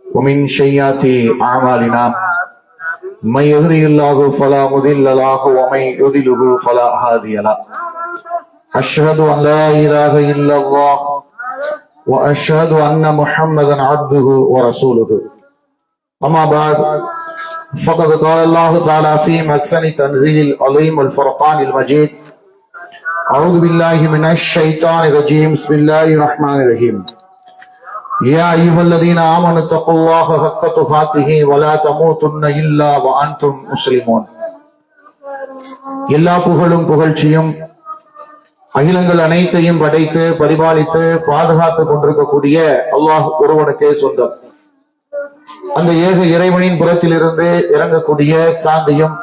ومن سيئات أعمالنا من يهده الله فلا مضل له ومن يضلل فلا هادي له أشهد أن لا إله إلا الله وأشهد أن محمدا عبده ورسوله أما بعد فقد قال الله تعالى في محسن تنزيل العظيم والفرقان المجيد أعوذ بالله من الشيطان الرجيم بسم الله الرحمن الرحيم يا أيها الذين آمنوا اتقوا الله حق تقاته ولا تموتن إلا وأنتم مسلمون. எல்லா புகழும் புகழ்ச்சியும் அகிலங்கள் அனைத்தையும் படைத்து பரிபாலித்து பாதுகாத்துக் கொண்டிருக்கக்கூடிய அல்லாஹ் ஒருவனுக்கே சொந்தம். அந்த ஏக இறைவனின் புறத்திலிருந்து இறங்கக்கூடிய சாந்தியும்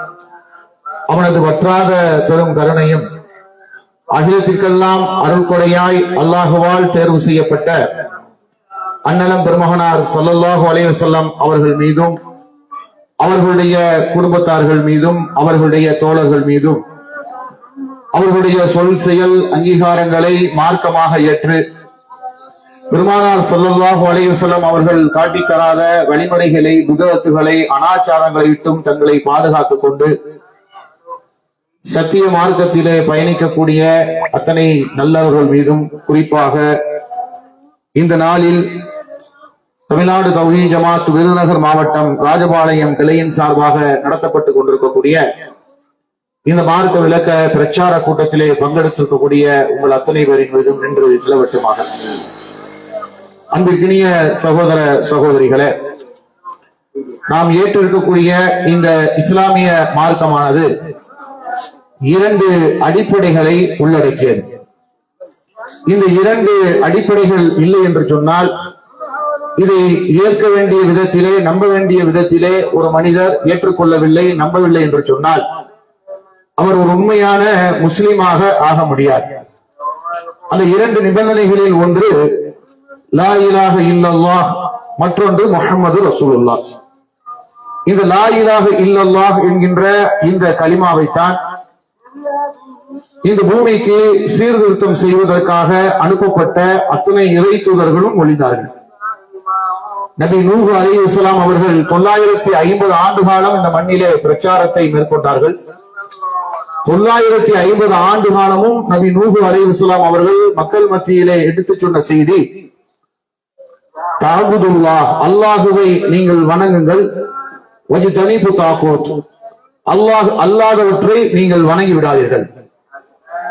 அவனது வற்றாத பெரும் கருணையும் அகிலத்திற்கெல்லாம் அருள் கொடையாய் அல்லாஹுவால் தேர்வு செய்யப்பட்ட அன்னலம் பெருமகனார் ஸல்லல்லாஹு அலைஹி வஸல்லம் அவர்கள் மீதும் அவர்களுடைய குடும்பத்தார்கள் மீதும் அவர்களுடைய தோழர்கள் மீதும் அவர்களுடைய சொல் செயல் அங்கீகாரங்களை மார்க்கமாக ஏற்று பெருமானார் ஸல்லல்லாஹு அலைஹி வஸல்லம் அவர்கள் காட்டித் தராத வழிமுறைகளை புதகத்துகளை அனாச்சாரங்களை விட்டும் தங்களை பாதுகாத்துக் கொண்டு சத்திய மார்க்கத்திலே பயணிக்கக்கூடிய அத்தனை நல்லவர்கள் மீதும் குறிப்பாக இந்த நாளில் தமிழ்நாடு தௌஹீத் ஜமாத் விருதுநகர் மாவட்டம் ராஜபாளையம் கிளையின் சார்பாக நடத்தப்பட்டுக் கொண்டிருக்கக்கூடிய இந்த மார்க்க விளக்க பிரச்சார கூட்டத்திலே பங்கெடுத்திருக்கக்கூடிய உங்கள் அத்தனை பேரின் மீதும் நின்று நிலவட்டுமாக. அன்பிற்கினிய சகோதர சகோதரிகளே, நாம் ஏற்றிருக்கக்கூடிய இந்த இஸ்லாமிய மார்க்கமானது இரண்டு அடிப்படைகளை உள்ளடக்கியது. இந்த இரண்டு அடிப்படைகள் இல்லை என்று சொன்னால் இதை ஏற்க வேண்டிய விதத்திலே நம்ப வேண்டிய விதத்திலே ஒரு மனிதர் ஏற்றுக்கொள்ளவில்லை நம்பவில்லை என்று சொன்னால் அவர் ஒரு உண்மையான முஸ்லிமாக ஆக முடியாது. அந்த இரண்டு நிபந்தனைகளில் ஒன்று லா இலாஹ இல்லல்லாஹ், மற்றொன்று முஹம்மது ரசூலுல்லாஹ். இந்த லா இலாஹ இல்லல்லாஹ் என்கின்ற இந்த கலிமாவைத்தான் இந்த பூமிக்கு சீர்திருத்தம் செய்வதற்காக அனுப்பப்பட்ட அத்தனை இறை தூதர்களும் மொழிந்தார்கள். நபி நூஹ் அலைஹிஸ்ஸலாம் அவர்கள் 950 ஆண்டு காலம் இந்த மண்ணிலே பிரச்சாரத்தை மேற்கொண்டார்கள். 950 ஆண்டு காலமும் நபி நூஹ் அலைஹிஸ்ஸலாம் அவர்கள் மக்கள் மத்தியிலே எடுத்துச் சொன்ன செய்தி தஅபுதுல்லாஹ், அல்லாஹுவை நீங்கள் வணங்குங்கள், வஜ்தனிபு தாகூத், அல்லாஹ் அல்லாதவற்றை நீங்கள் வணங்கி விடாதீர்கள்.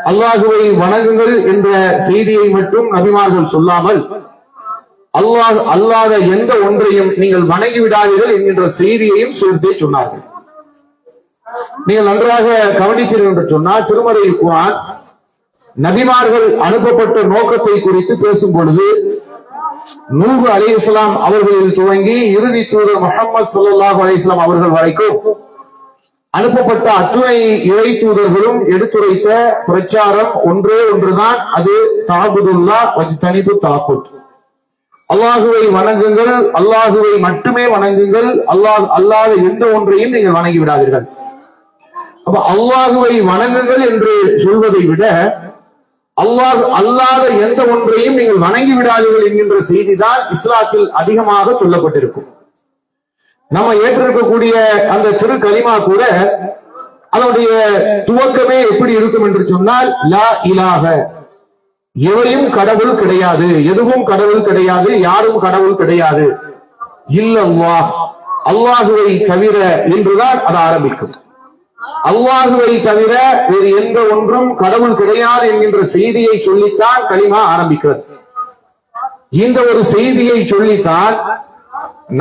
அல்லாஹுவை வணங்குங்கள் என்ற செய்தியை மட்டும் நபிமார்கள் சொல்லாமல் அல்லாஹ் அல்லாத எந்த ஒன்றையும் நீங்கள் வணங்கி விடாதீர்கள் என்கின்ற செய்தியையும் சேர்த்தே சொன்னார்கள். நீங்கள் நன்றாக கவனித்தீர்கள் என்று சொன்னால் திருமறை குர்ஆன் நபிமார்கள் அனுப்பப்பட்ட நோக்கத்தை குறித்து பேசும் பொழுது நூஹ் அலைஹிஸ்ஸலாம் அவர்களில் துவங்கி இறுதி தூதர் முஹம்மது ஸல்லல்லாஹு அலைஹி வஸல்லம் அவர்கள் வரைக்கும் அனுப்பப்பட்ட அத்துணை இறை தூதர்களும் எடுத்துரைத்த பிரச்சாரம் ஒன்றே ஒன்றுதான், அது தஅபுதுல்லாஹ் வஜ்தனிபு தாகூத், அல்லாஹுவை வணங்குங்கள், அல்லாஹுவை மட்டுமே வணங்குங்கள், அல்லாஹ் அல்லாத எந்த ஒன்றையும் நீங்கள் வணங்கி விடாதீர்கள். அப்ப அல்லாஹுவை வணங்குங்கள் என்று சொல்வதை விட அல்லாஹ் அல்லாத எந்த ஒன்றையும் நீங்கள் வணங்கி விடாதீர்கள் என்கின்ற செய்திதான் இஸ்லாத்தில் அதிகமாக சொல்லப்பட்டிருக்கும். நம்ம ஏற்றிருக்கக்கூடிய அந்த திரு கலிமா கூட அதனுடைய துவக்கமே எப்படி இருக்கும் என்று சொன்னால் லா இலாஹ, எவையும் கடவுள் கிடையாது, எதுவும் கடவுள் கிடையாது, யாரும் கடவுள் கிடையாது, இல்லல்லாஹ், அல்லாஹுவை தவிர என்றுதான் அது ஆரம்பிக்கும். அல்லாஹுவை தவிர வேறு எந்த ஒன்றும் கடவுள் கிடையாது என்கின்ற செய்தியை சொல்லித்தான் கலிமா ஆரம்பிக்கிறது. இந்த ஒரு செய்தியை சொல்லித்தான்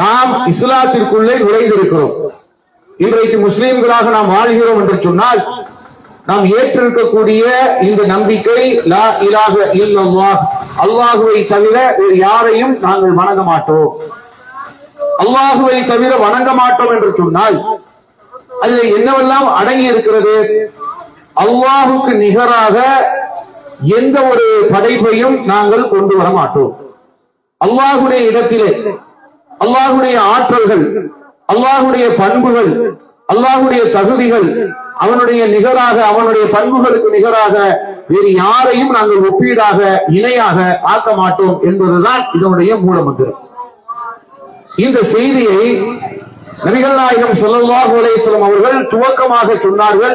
நாம் இஸ்லாத்திற்குள்ளே நுழைந்திருக்கிறோம். இன்றைக்கு முஸ்லிம்களாக நாம் வாழ்கிறோம் என்று சொன்னால் நாம் ஏற்றிருக்கக்கூடிய இந்த நம்பிக்கை லா இலாஹ இல்லல்லாஹ், அல்லாஹுவை தவிர வேறு யாரையும் நாங்கள் வணங்க மாட்டோம். அல்லாஹுவை தவிர வணங்க மாட்டோம் என்று சொன்னால் அதில் என்னவெல்லாம் அடங்கி இருக்கிறது? அல்லாஹுக்கு நிகராக எந்த ஒரு படைப்பையும் நாங்கள் கொண்டு வர மாட்டோம். அல்லாஹுடைய இடத்திலே அல்லாஹுடைய ஆற்றல்கள், அல்லாஹுடைய பண்புகள், அல்லாஹுடைய தகுதிகள், அவனுடைய நிகராக அவனுடைய பண்புகளுக்கு நிகராக வேறு யாரையும் நாங்கள் ஒப்பீடாக இணையாக ஆக்க மாட்டோம் என்பதுதான் இதனுடைய மூலமந்திரம். இந்த செய்தியை நபிகள் நாயகம் ஸல்லல்லாஹு அலைஹி வஸல்லம் அவர்கள் துவக்கமாக சொன்னார்கள்.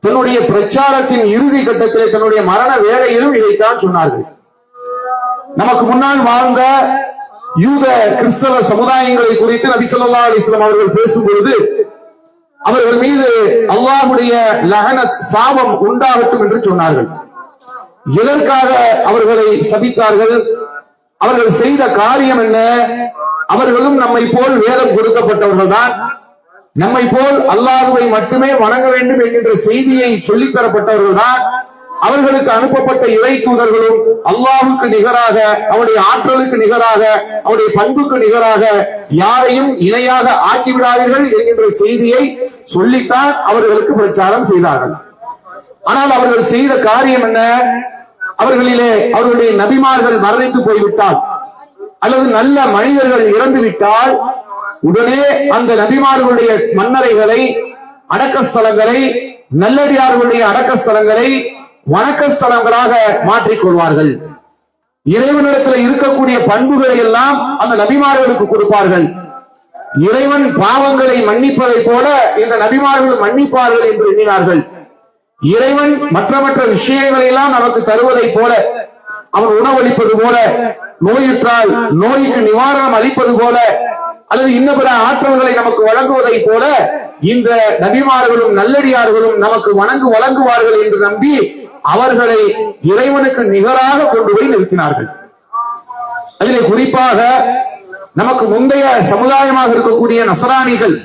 தன்னுடைய பிரச்சாரத்தின் இறுதி கட்டத்திலே தன்னுடைய மரண வேளையிலும் இதைத்தான் சொன்னார்கள். நமக்கு முன்னால் வாழ்ந்த யூத கிறிஸ்தவ சமுதாயங்களை குறித்து நபி ஸல்லல்லாஹு அலைஹி வஸல்லம் அவர்கள் பேசும்பொழுது அவர்கள் மீது அல்லாஹ்வுடைய லஅனத் சாபம் உண்டாகட்டும் என்று சொன்னார்கள். எதற்காக அவர்களை சபித்தார்கள்? அவர்கள் செய்த காரியம் என்ன? அவர்களும் நம்மை போல் வேதம் கொடுக்கப்பட்டவர்கள் தான், நம்மை போல் அல்லாஹ்வை மட்டுமே வணங்க வேண்டும் என்கின்ற செய்தியை சொல்லித் தரப்பட்டவர்கள் தான். அவர்களுக்கு அனுப்பப்பட்ட இறை தூதர்களும் அல்லாஹுக்கு நிகராக, அவருடைய ஆற்றலுக்கு நிகராக, அவருடைய பண்புக்கு நிகராக யாரையும் இணையாக ஆக்கிவிடாதீர்கள் என்கின்ற செய்தியை சொல்லித்தான் அவர்களுக்கு பிரச்சாரம் செய்தார்கள். ஆனால் அவர்கள் செய்த காரியம் என்ன? அவர்களிலே அவர்களுடைய நபிமார்கள் மரணித்து போய்விட்டால் அல்லது நல்ல மனிதர்கள் இறந்து விட்டால் உடனே அந்த நபிமார்களுடைய மன்னரைகளை, அடக்க ஸ்தலங்களை, நல்லடியார்களுடைய அடக்க ஸ்தலங்களை வணக்க ஸ்தலங்களாக மாற்றிக் கொள்வார்கள். இறைவனிடத்தில் இருக்கக்கூடிய பண்புகளை எல்லாம் அந்த நபிமார்களுக்கு கொடுப்பார்கள். இறைவன் பாவங்களை மன்னிப்பதை போல இந்த நபிமார்கள் மன்னிப்பார்கள் என்று எண்ணினார்கள். இறைவன் மற்ற விஷயங்களை எல்லாம் நமக்கு தருவதை போல, அவர் உணவளிப்பது போல, நோயுற்றால் நோய்க்கு நிவாரணம் அளிப்பது போல, அல்லது இன்ன பிற ஆற்றல்களை நமக்கு வழங்குவதை போல இந்த நபிமார்களும் நல்லடியார்களும் நமக்கு வழங்குவார்கள் என்று நம்பி அவர்களை இறைவனுக்கு நிகராக கொண்டு போய் நிறுத்தினார்கள். அதிலே குறிப்பாக நமக்கு முந்தைய சமுதாயமாக இருக்கக்கூடிய நசராணிகள்,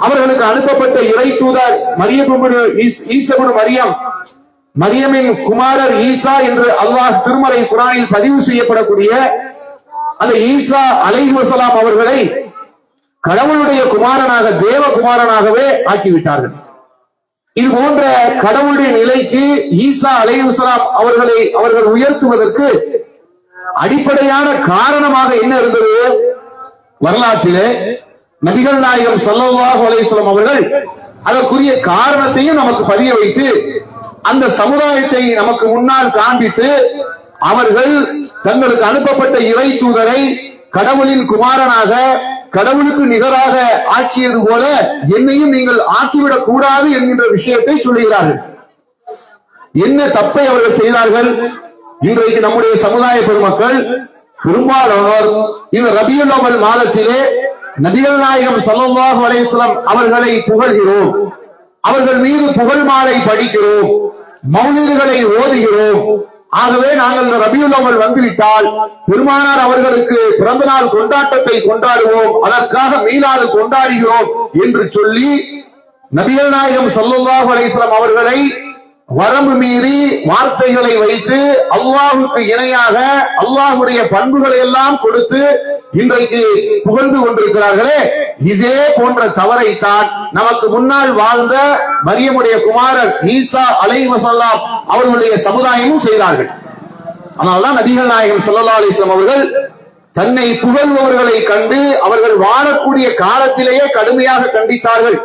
அவர்களுக்கு அனுப்பப்பட்ட இறை தூதர் மரியமின் குமாரர் ஈசா என்று அல்லாஹ் திருமறை குர்ஆனில் பதிவு செய்யப்படக்கூடிய அந்த ஈசா அலைஹிஸ்ஸலாம் அவர்களை கடவுளுடைய குமாரனாக, தேவ குமாரனாகவே ஆக்கிவிட்டார்கள். இது போன்ற கடவுளுடைய நிலைக்கு ஈசா அலைஹிஸ்ஸலாம் அவர்கள் உயர்த்துவதற்கு அடிப்படையான காரணமாக என்ன இருந்தது? வரலாற்றிலே நபிகள் நாயகம் ஸல்லல்லாஹு அலைஹி வஸல்லம் அவர்கள் அதற்குரிய காரணத்தையும் நமக்கு பதிய வைத்து அந்த சமுதாயத்தை நமக்கு முன்னால் காண்பித்து அவர்கள் தங்களுக்கு அனுப்பப்பட்ட இறை தூதரை கடவுளின் குமாரனாக, கடவுளுக்கு நிகராக ஆக்கியது போல என்னையும் நீங்கள் ஆக்கிவிடக் கூடாது என்கின்ற விஷயத்தை சொல்லுகிறார்கள். என்ன தப்பை அவர்கள் செய்தார்கள்? இன்றைக்கு நம்முடைய சமுதாய பெருமக்கள் பெரும்பாலானோர் இந்த ரபியுல் அவ்வல் மாதத்திலே நபிகள் நாயகம் ஸல்லல்லாஹு அலைஹி வஸல்லம் அவர்களை புகழ்கிறோம், அவர்கள் மீது புகழ் மாலை படிக்கிறோம், மௌலிதுகளை ஓதுகிறோம். ஆகவே நாங்கள் இந்த ரபியுல் அவ்வல் வந்துவிட்டால் பெருமானார் அவர்களுக்கு பிறந்த நாள் கொண்டாட்டத்தை கொண்டாடுவோம், அதற்காக மீலாது கொண்டாடுகிறோம் என்று சொல்லி நபிகள் நாயகம் ஸல்லல்லாஹு அலைஹி வஸல்லம் அவர்களை வரம்பு மீறி வார்த்தைகளை வைத்து அல்லாஹ்வுக்கு இணையாக அல்லாஹ்வுடைய பண்புகளை எல்லாம் கொடுத்து இன்றைக்கு புகழ்ந்து கொண்டிருக்கிறார்களே, இதே போன்ற தவறைத்தான் நமக்கு முன்னால் வாழ்ந்த மரியமுடைய குமாரர் ஈசா அலைஹிஸ்ஸலாம் அவர்களுடைய சமுதாயமும் செய்தார்கள். அதனால்தான் நபிகள் நாயகம் ஸல்லல்லாஹு அலைஹி வஸல்லம் அவர்கள் தன்னை புகழ்பவர்களை கண்டு அவர்கள் வாழக்கூடிய காலத்திலேயே கடுமையாக கண்டித்தார்கள்.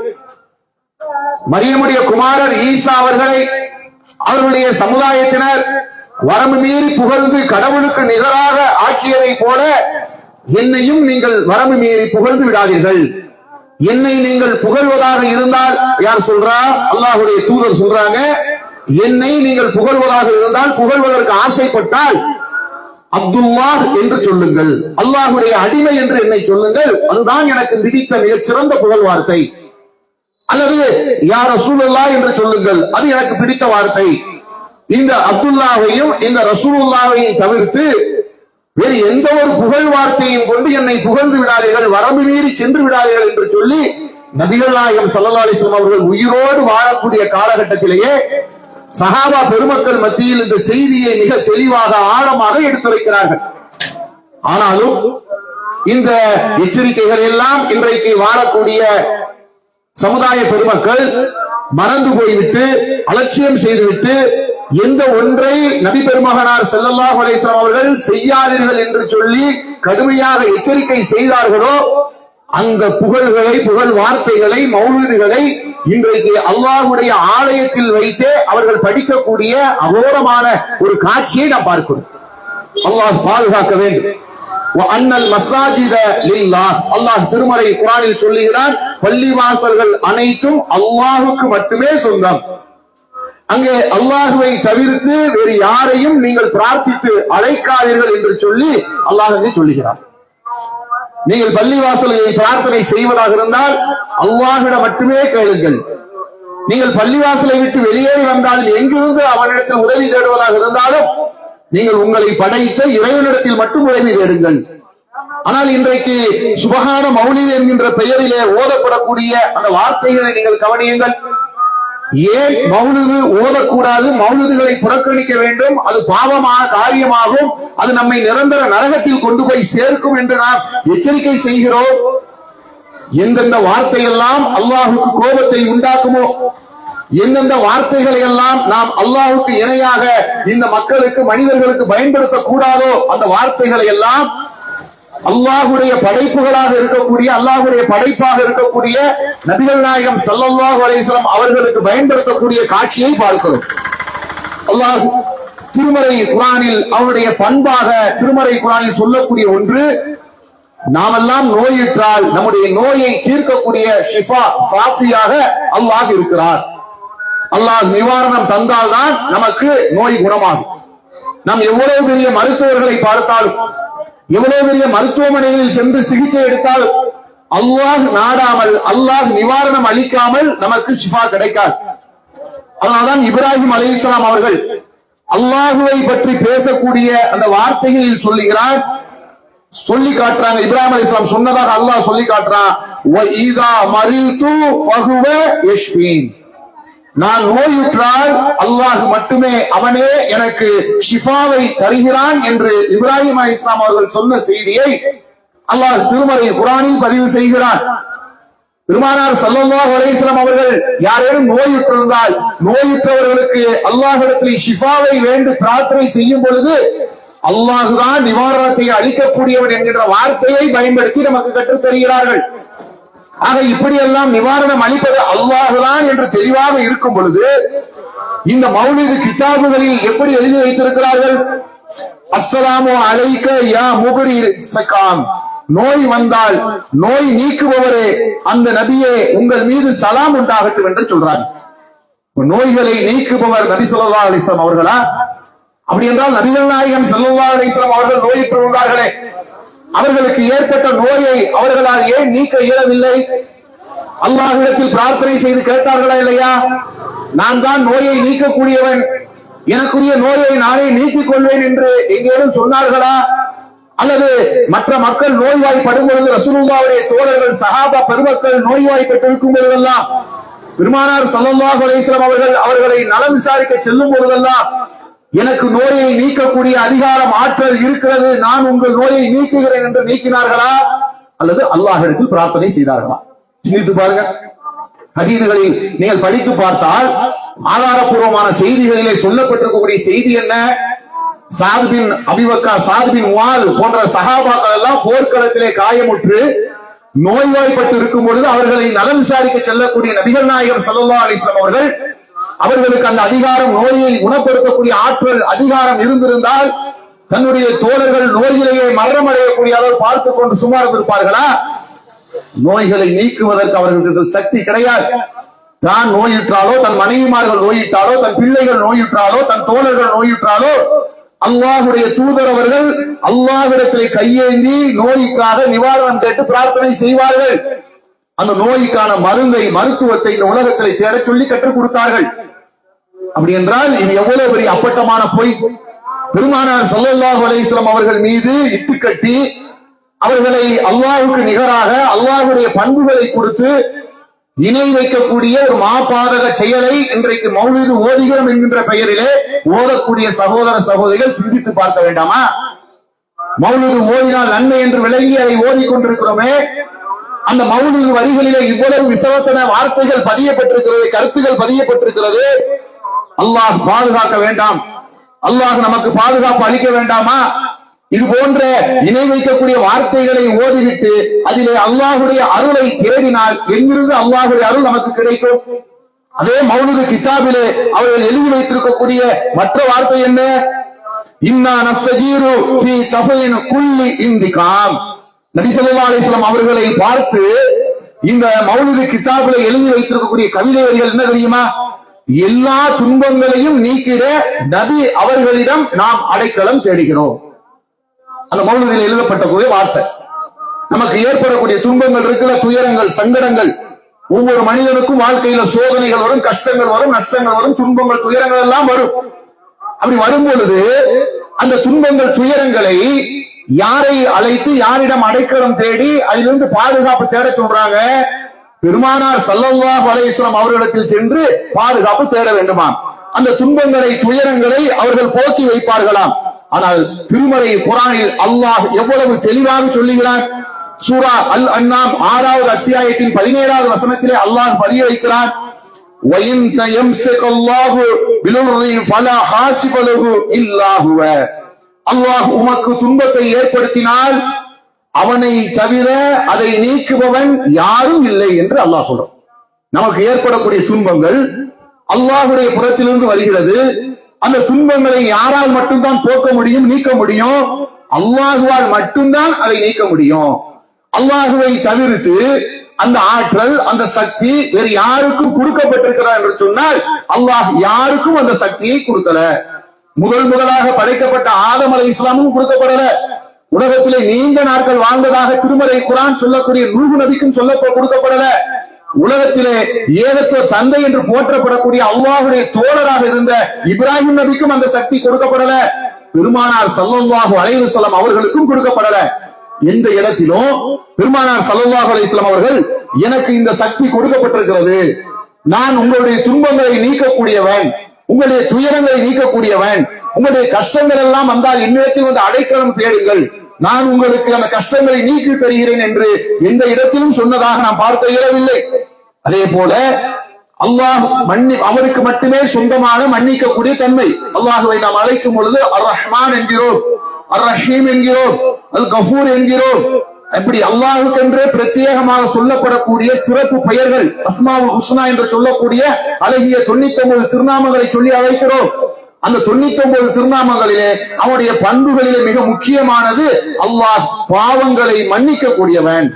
மரியமுடைய குமாரர் ஈசா அவர்களை அவர்களுடைய சமுதாயத்தினர் வரம்பு மீறி புகழ்ந்து கடவுளுக்கு நிகராக ஆக்கியதை போல என்னையும் நீங்கள் வரம்பு மீறி புகழ்ந்து விடாதீர்கள். என்னை நீங்கள் புகழ்வதாக இருந்தால், யார் சொல்றா? அல்லாஹ்வுடைய தூதர் சொல்றாங்க, என்னை நீங்கள் புகழ்வதாக இருந்தால், புகழ்வதற்கு ஆசைப்பட்டால் அப்துல்லாஹ் என்று சொல்லுங்கள், அல்லாஹ்வுடைய அடிமை என்று என்னை சொல்லுங்கள், அதுதான் எனக்கு பிடித்த மிகச் சிறந்த புகழ் வார்த்தை. அல்லது யா ரசூலுல்லாஹ் என்று சொல்லுங்கள், அது எனக்கு பிடித்த வார்த்தை. இந்த அப்துல்லாவையும் இந்த ரசூலுல்லாவையும் தவிர்த்து வேறு எந்த ஒரு புகழ் வார்த்தையும் கொண்டு என்னை புகழ்ந்து விடாதீர்கள், வரம்பு மீறி சென்று விடாதீர்கள் என்று சொல்லி நபிகள் நாயகம் ஸல்லல்லாஹு அலைஹி வஸல்லம் அவர்கள் உயிரோடு வாழக்கூடிய காலகட்டத்திலேயே சஹாபா பெருமக்கள் மத்தியில் இந்த செய்தியை மிக தெளிவாக ஆழமாக எடுத்துரைக்கிறார்கள். ஆனாலும் இந்த எச்சரிக்கைகள் எல்லாம் இன்றைக்கு வாழக்கூடிய சமுதாய பெருமக்கள் மறந்து போய்விட்டு, அலட்சியம் செய்துவிட்டு, எந்த ஒன்றை நபி பெருமகனார் ஸல்லல்லாஹு அலைஹி வஸல்லம் அவர்கள் செய்யாதீர்கள் என்று சொல்லி கடுமையாக எச்சரிக்கை செய்தார்களோ அந்த புகழ்களை, புகழ் வார்த்தைகளை, மௌலிதுகளை இன்றைக்கு அல்லாஹ்வுடைய ஆலயத்தில் வைத்தே அவர்கள் படிக்கக்கூடிய அகோரமான ஒரு காட்சியை நாம் பார்க்கிறோம். அல்லாஹ் பாதுகாக்க வேண்டும். அன்னல் மஸாஜித லில்லாஹ், அல்லாஹ் திருமறை குர்ஆனில் சொல்லுகிறான், பள்ளிவாசல்கள் அனைத்தும் அல்லாஹ்வுக்கு மட்டுமே சொந்தம். அங்கே அல்லாஹ்வை தவிர்த்து வேறு யாரையும் நீங்கள் பிரார்த்தித்து அழைக்காதீர்கள் என்று சொல்லி அல்லாஹ் சொல்லுகிறார். நீங்கள் பள்ளிவாசல்களில் பிரார்த்தனை செய்வதாக இருந்தால் அல்லாஹ்விடம் மட்டுமே கேளுங்கள். நீங்கள் பள்ளிவாசலை விட்டு வெளியேறி வந்தாலும் எங்கிருந்து அவனிடத்தில் உதவி தேடுவதாக இருந்தாலும் நீங்கள் உங்களை படைத்த இறைவனிடத்தில் மட்டும் உதவி தேடுங்கள். ஆனால் இன்றைக்கு சுபஹான மௌலித் என்கின்ற பெயரிலே ஓதப்படக்கூடிய அந்த வார்த்தைகளை நீங்கள் கவனியுங்கள். ஏன் மௌலிது ஓதக்கூடாது, மௌலிதுகளை புறக்கணிக்க வேண்டும், அது பாவமான காரியமாகும், அது நம்மை நிரந்தர நரகத்தில் கொண்டு போய் சேர்க்கும் என்று நாம் எச்சரிக்கை செய்கிறோம். எந்தெந்த வார்த்தையெல்லாம் அல்லாஹுக்கு கோபத்தை உண்டாக்குமோ, எந்தெந்த வார்த்தைகளை எல்லாம் நாம் அல்லாஹுக்கு இணையாக இந்த மக்களுக்கு மனிதர்களுக்கு பயன்படுத்தக் கூடாதோ அந்த வார்த்தைகளை எல்லாம் அல்லாஹுடைய படைப்புகளாக இருக்கக்கூடிய, அல்லாஹுடைய படைப்பாக இருக்கக்கூடிய நபிகள் நாயகம் ஸல்லல்லாஹு அலைஹி வஸல்லம் அவர்களுக்கு பயன்படுத்தக்கூடிய காட்சியை பார்க்கிறோம். அல்லாஹ் திருமறை குர்ஆனில் அவருடைய பண்பாக திருமறை குர்ஆனில் சொல்லக்கூடிய ஒன்று, நாமெல்லாம் நோயுற்றால் நம்முடைய நோயை தீர்க்கக்கூடிய ஷிஃபா சாஃபியாக அல்லாஹ் இருக்கிறார். அல்லாஹ் நிவாரணம் தந்தால்தான் நமக்கு நோய் குணமாகும். நாம் எவ்வளவு பெரிய மருத்துவர்களை பார்த்தாலும், எவ்வளவு பெரிய மருத்துவமனைகளில் சென்று சிகிச்சை எடுத்தால் அல்லாஹ் நாடாமல், அல்லாஹ் நிவாரணம் அளிக்காமல் நமக்கு ஷிஃபா கிடைக்காது. அதனால்தான் இப்ராஹிம் அலைஹிஸ்ஸலாம் அவர்கள் அல்லாஹுவை பற்றி பேசக்கூடிய அந்த வார்த்தைகளில் சொல்லுகிறார், சொல்லி காட்டுறாங்க. இப்ராஹிம் அலைஹிஸ்ஸலாம் சொன்னதாக அல்லாஹ் சொல்லி காட்டுறான், வ இதா மரிது ஃபஹுவ யஷ்ஃபீன், நான் நோயுற்றால் அல்லாஹ் மட்டுமே, அவனே எனக்கு ஷிஃபாவை தருகிறான் என்று இப்ராஹிம் அலைஹிஸ்ஸலாம் அவர்கள் சொன்ன செய்தியை அல்லாஹ் திருமறை குர்ஆனில் பதிவு செய்கிறான். பெருமானார் ஸல்லல்லாஹு அலைஹி வஸல்லம் அவர்கள் யாரேனும் நோயுற்றிருந்தால் நோயுற்றவர்களுக்கு அல்லாஹ்விடத்தில் ஷிஃபாவை வேண்டி பிரார்த்தனை செய்யும் பொழுது அல்லாஹ்தான் நிவாரணத்தை அளிக்கக்கூடியவன் என்கிற வார்த்தையை பயன்படுத்தி நமக்கு கற்றுத் தருகிறார்கள். ஆக இப்படியெல்லாம் நிவாரணம் அளிப்பது அல்லாஹ்தான் என்று தெளிவாக இருக்கும் பொழுது இந்த மௌலிது கிதாபுகளில் எப்படி எழுதி வைத்திருக்கிறார்கள், அஸ்ஸலாமு அலைக்க யா முபரிர் ஸகாம், நோய் வந்தால் நோய் நீக்குபவரே அந்த நபியே உங்கள் மீது சலாம் உண்டாகட்டும் என்று சொல்றாங்க. நோய்களை நீக்குபவர் நபி ஸல்லல்லாஹு அலைஹி வஸல்லம் அவர்களா? அப்படி என்றால் நபிகள் நாயகம் ஸல்லல்லாஹு அலைஹி வஸல்லம் அவர்கள் நோயுற்று வந்தார்களே, அவர்களுக்கு ஏற்பட்ட நோயை அவர்களால் ஏன் நீக்க இயலவில்லை? அல்லாஹ்விடத்தில் பிரார்த்தனை செய்து கேட்டார்களா இல்லையா? நான் தான் நோயை நீக்கக்கூடியவன், எனக்குரிய நோயை நானே நீக்கிக் கொள்வேன் என்று எங்கேனும் சொன்னார்களா? அல்லது மற்ற மக்கள் நோய்வாய்ப்படும் பொழுது ரசூலுல்லாஹ்வுடைய தோழர்கள் சஹாபா பெருமக்கள் நோய்வாய்ப்பட்டிருக்கும் பொழுதெல்லாம் பெருமானார் ஸல்லல்லாஹு அலைஹி வஸல்லம் அவர்கள் அவர்களை நலம் விசாரிக்க செல்லும் பொழுதெல்லாம் எனக்கு நோயை நீக்கக்கூடிய அதிகாரம் ஆற்றல் இருக்கிறது, நான் உங்கள் நோயை நீக்குகிறேன் என்று நீக்கினார்களா? அல்லது அல்லாஹ்விடத்தில் பிரார்த்தனை செய்தார்களா? சிந்தித்து பாருங்க. ஹதீஸ்களில் நீங்கள் படித்து பார்த்தால் ஆதாரப்பூர்வமான செய்திகளிலே சொல்லப்பட்டிருக்கக்கூடிய செய்தி என்ன? சாத் பின் அபீ வக்காஸ், சாத் பின் முஆத் போன்ற சஹாபாக்கள் எல்லாம் போர்க்களத்திலே காயமுற்று நோய்வாய்ப்பட்டு இருக்கும் பொழுது அவர்களை நலம் விசாரிக்க செல்லக்கூடிய நபிகள் நாயகம் ஸல்லல்லாஹு அலைஹி வஸல்லம் அவர்கள் அவர்களுக்கு அந்த அதிகாரம், நோயை குணப்படுத்தக்கூடிய ஆற்றல் அதிகாரம் இருந்திருந்தால் தன்னுடைய தோழர்கள் நோய்களையே மரணம் அடையக்கூடிய அளவு பார்த்துக் கொண்டு சும்மா இருந்திருப்பார்களா? நோய்களை நீக்குவதற்கு அவர்களுக்கு சக்தி கிடையாது. தான் நோயுற்றாலோ, தன் மனைவிமார்கள் நோயிட்டாலோ, தன் பிள்ளைகள் நோயுற்றாலோ, தன் தோழர்கள் நோயுற்றாலோ அல்லாஹ்வுடைய தூதர் அவர்கள் அல்லாஹ்விடத்திலே கையேந்தி நோய்க்காக நிவாரணம் கேட்டு பிரார்த்தனை செய்வார்கள். அந்த நோய்க்கான மருந்தை, மருத்துவத்தை இந்த உலகத்திலே தேட சொல்லி கற்றுக் கொடுத்தார்கள். அப்படி என்றால் இது எவ்வளவு பெரிய அப்பட்டமான பொய்! பெருமானார் ஸல்லல்லாஹு அலைஹி வஸல்லம் அவர்கள் மீது இட்டுக்கட்டி அவர்களை அல்லாஹ்வுக்கு நிகராக அல்லாஹ்வுடைய பண்புகளை கொடுத்து இணை வைக்கக்கூடிய ஒரு மாபாதக செயலை இன்றைக்கு மௌலிது ஓதுகிறோம் என்கின்ற பெயரிலே ஓதக்கூடிய சகோதர சகோதரிகள் சிந்தித்து பார்க்க வேண்டாமா? மௌலிது ஓதினால் நன்மை என்று விளங்கி அதை ஓதிக்கொண்டிருக்கிறோமே, அந்த மௌலிது வரிகளிலே இவ்வளவு விசவத்தன வார்த்தைகள் பதியப்பட்டிருக்கிறது, கருத்துகள் பதியப்பட்டிருக்கிறது. அல்லாஹ் பாதுகாக்க வேண்டாம், அல்லாஹ் நமக்கு பாதுகாப்பு அளிக்க வேண்டாமா? இது போன்ற இணை வைக்கக்கூடிய வார்த்தைகளை ஓதிவிட்டு அதிலே அல்லாஹ்வுடைய அருளை தேடினால் எங்கிருந்து அல்லாஹ்வுடைய அருள் நமக்கு கிடைக்கும்? அதே மௌலிது கிதாபிலே அவர்கள் எழுதி வைத்திருக்கக்கூடிய மற்ற வார்த்தை என்ன? இன்னா நஸ்தஜீரு ஃபீ தஃபீன் குல்லி இந்திகாம். நபி ஸல்லல்லாஹு அலைஹி வஸல்லம் அவர்களை பார்த்து இந்த மௌலிது கிதாபில எழுதி வைத்திருக்கக்கூடிய கவிதை வரிகள் என்ன தெரியுமா? எல்லா துன்பங்களையும் நீக்கிட நபி அவர்களிடம் நாம் அடைக்கலம் தேடுகிறோம். அந்த மௌலிதில் எழுதப்பட்டக்கூடிய வார்த்தை. நமக்கு ஏற்படக்கூடிய துன்பங்கள் இருக்குல்ல, துயரங்கள், சங்கடங்கள், ஒவ்வொரு மனிதனுக்கும் வாழ்க்கையில சோதனைகள் வரும், கஷ்டங்கள் வரும், நஷ்டங்கள் வரும், துன்பங்கள், துயரங்கள் எல்லாம் வரும். அப்படி வரும் பொழுது அந்த துன்பங்கள், துயரங்களை யாரை அழைத்து யாரிடம் அடைக்கலம் தேடி அதிலிருந்து பாதுகாப்பு தேட சொல்றாங்க? பெருமானார் ஸல்லல்லாஹு அலைஹி வஸல்லம் அவர்களிடத்தில் சென்று பாதுகாப்பு தேட வேண்டுமாம். அந்த துன்பங்களை, துயரங்களை அவர்கள் போக்கி வைப்பார்களாம். ஆனால் திருமறை குர்ஆனில் அல்லாஹ் எவ்வளவு தெளிவாக சொல்லுகிறான். சூரா அல் அன்ஆம் 6வது அத்தியாயத்தின் 17வது வசனத்திலே அல்லாஹ் பதிய வைக்கிறான். வயின் தயம்ஸகல்லாஹு பிலுர்ரி ஃபலா ஹாஸிப லஹு இல்லா ஹுவ. அல்லாஹ் உமக்கு துன்பத்தை ஏற்படுத்தினால் அவனை தவிர அதை நீக்குபவன் யாரும் இல்லை என்று அல்லாஹ் சொல்றான். நமக்கு ஏற்படக்கூடிய துன்பங்கள் அல்லாஹ்வுடைய புறத்திலிருந்து வருகிறது. அந்த துன்பங்களை யாரால் மட்டும்தான் போக்க முடியும், நீக்க முடியும்? அல்லாஹ்வால் மட்டும்தான் அதை நீக்க முடியும். அல்லாஹ்வை தவிர்த்து அந்த ஆற்றல், அந்த சக்தி வேறு யாருக்கும் கொடுக்கப்பட்டிருக்கிறதா என்று சொன்னால் அல்லாஹ் யாருக்கும் அந்த சக்தியை கொடுக்கல. முதலாக படைக்கப்பட்ட ஆதம் அலைஹிஸ்ஸலாமும் கொடுக்கப்படல. உலகத்திலே நீண்ட நாட்கள் வாழ்ந்ததாக திருமறை குர்ஆன் சொல்லக்கூடிய நூஹ் நபிக்கும் கொடுக்கப்படல. உலகத்திலே ஏகத்துவ தந்தை என்று போற்றப்படக்கூடிய அல்லாஹ்வுடைய தோழராக இருந்த இப்ராஹிம் நபிக்கும் அந்த சக்தி கொடுக்கப்படல. பெருமானார் ஸல்லல்லாஹு அலைஹி வஸல்லம் அவர்களுக்கும் கொடுக்கப்படல. எந்த இடத்திலும் பெருமானார் ஸல்லல்லாஹு அலைஹி வஸல்லம் அவர்கள் எனக்கு இந்த சக்தி கொடுக்கப்பட்டிருக்கிறது, நான் உங்களுடைய துன்பங்களை நீக்கக்கூடியவன், உங்களுடைய துயரங்களை நீக்கக்கூடியவன், உங்களுடைய கஷ்டங்கள் எல்லாம் வந்தால் என்னிடத்தில் வந்து அடைக்கலம் தேடுங்கள், நான் உங்களுக்கு அந்த கஷ்டங்களை நீக்கி தருகிறேன் என்று எந்த இடத்திலும் சொன்னதாக நாம் பார்க்க இயலவில்லை. அதே போல அல்லாஹ் அவருக்கு மட்டுமே சொந்தமான மன்னிக்கக்கூடிய தன்மை. அல்லாஹுவை நாம் அழைக்கும் பொழுது அர் ரஹ்மான் என்கிறோம், அர் ரஹீம் என்கிறோம், அல் கஃபூர் என்கிறோம். அப்படி அல்லாஹுக்கென்றே பிரத்யேகமாக சொல்லப்படக்கூடிய சிறப்பு பெயர்கள், அஸ்மாவுல் ஹுஸ்னா என்று சொல்லக்கூடிய அழகிய 99 திருநாமங்களை சொல்லி அழைக்கிறோம். அந்த 99 திருநாமங்களிலே அவனுடைய பண்புகளிலே மிக முக்கியமானது அல்லாஹ் பாவங்களை மன்னிக்க கூடியவன்.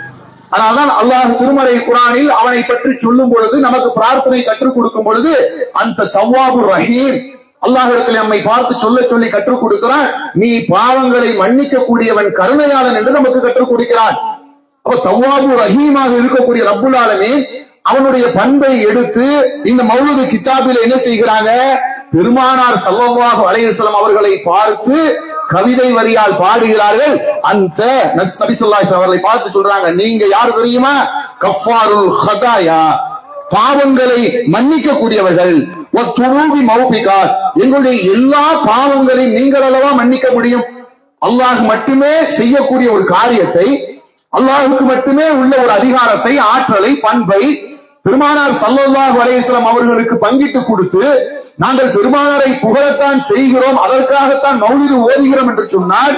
அதனால்தான் அல்லாஹ் திருமறை குர்ஆனில் அவனை பற்றி சொல்லும் பொழுது, நமக்கு பிரார்த்தனை கற்றுக் கொடுக்கும் பொழுது அந்த தவ்வாபுர் ரஹீம், அல்லாஹ்விடத்தில் நம்மை பார்த்து சொல்லி கற்றுக் கொடுக்கிறான். நீ பாவங்களை மன்னிக்க கூடியவன், கருணையாளன் என்று நமக்கு கற்றுக் கொடுக்கிறான். அப்ப தவ்வாபு ரஹீமாக இருக்கக்கூடிய ரப்புல் ஆலமீன் அவனுடைய பண்பை எடுத்து இந்த மௌலிது கிதாபில் என்ன செய்கிறாங்க? பெருமானார் ஸல்லல்லாஹு அலைஹி வஸல்லம் அவர்களை பார்த்து கவிதை வரியால் பாடுகிறார்கள். அந்த நபி ஸல்லல்லாஹு அலைஹி வஸல்லம் அவர்களை பார்த்து சொல்றாங்க, நீங்க யார் தெரியுமா? கஃபாருல் ஹதாயா, பாவங்களை மன்னிக்க கூடியவர்கள். எங்களுடைய எல்லா பாவங்களையும் நீங்கள் அல்லவா மன்னிக்க முடியும்? அல்லாஹ் மட்டுமே செய்யக்கூடிய ஒரு காரியத்தை, அல்லாஹுக்கு மட்டுமே உள்ள ஒரு அதிகாரத்தை, ஆற்றலை, பண்பை பெருமானார் ஸல்லல்லாஹு அலைஹி வஸல்லம் அவர்களுக்கு பங்கிட்டு கொடுத்து நாங்கள் பெருமானாரை புகழத்தான் செய்கிறோம், அதற்காகத்தான் மௌலிது ஓதுகிறோம் என்று சொன்னால்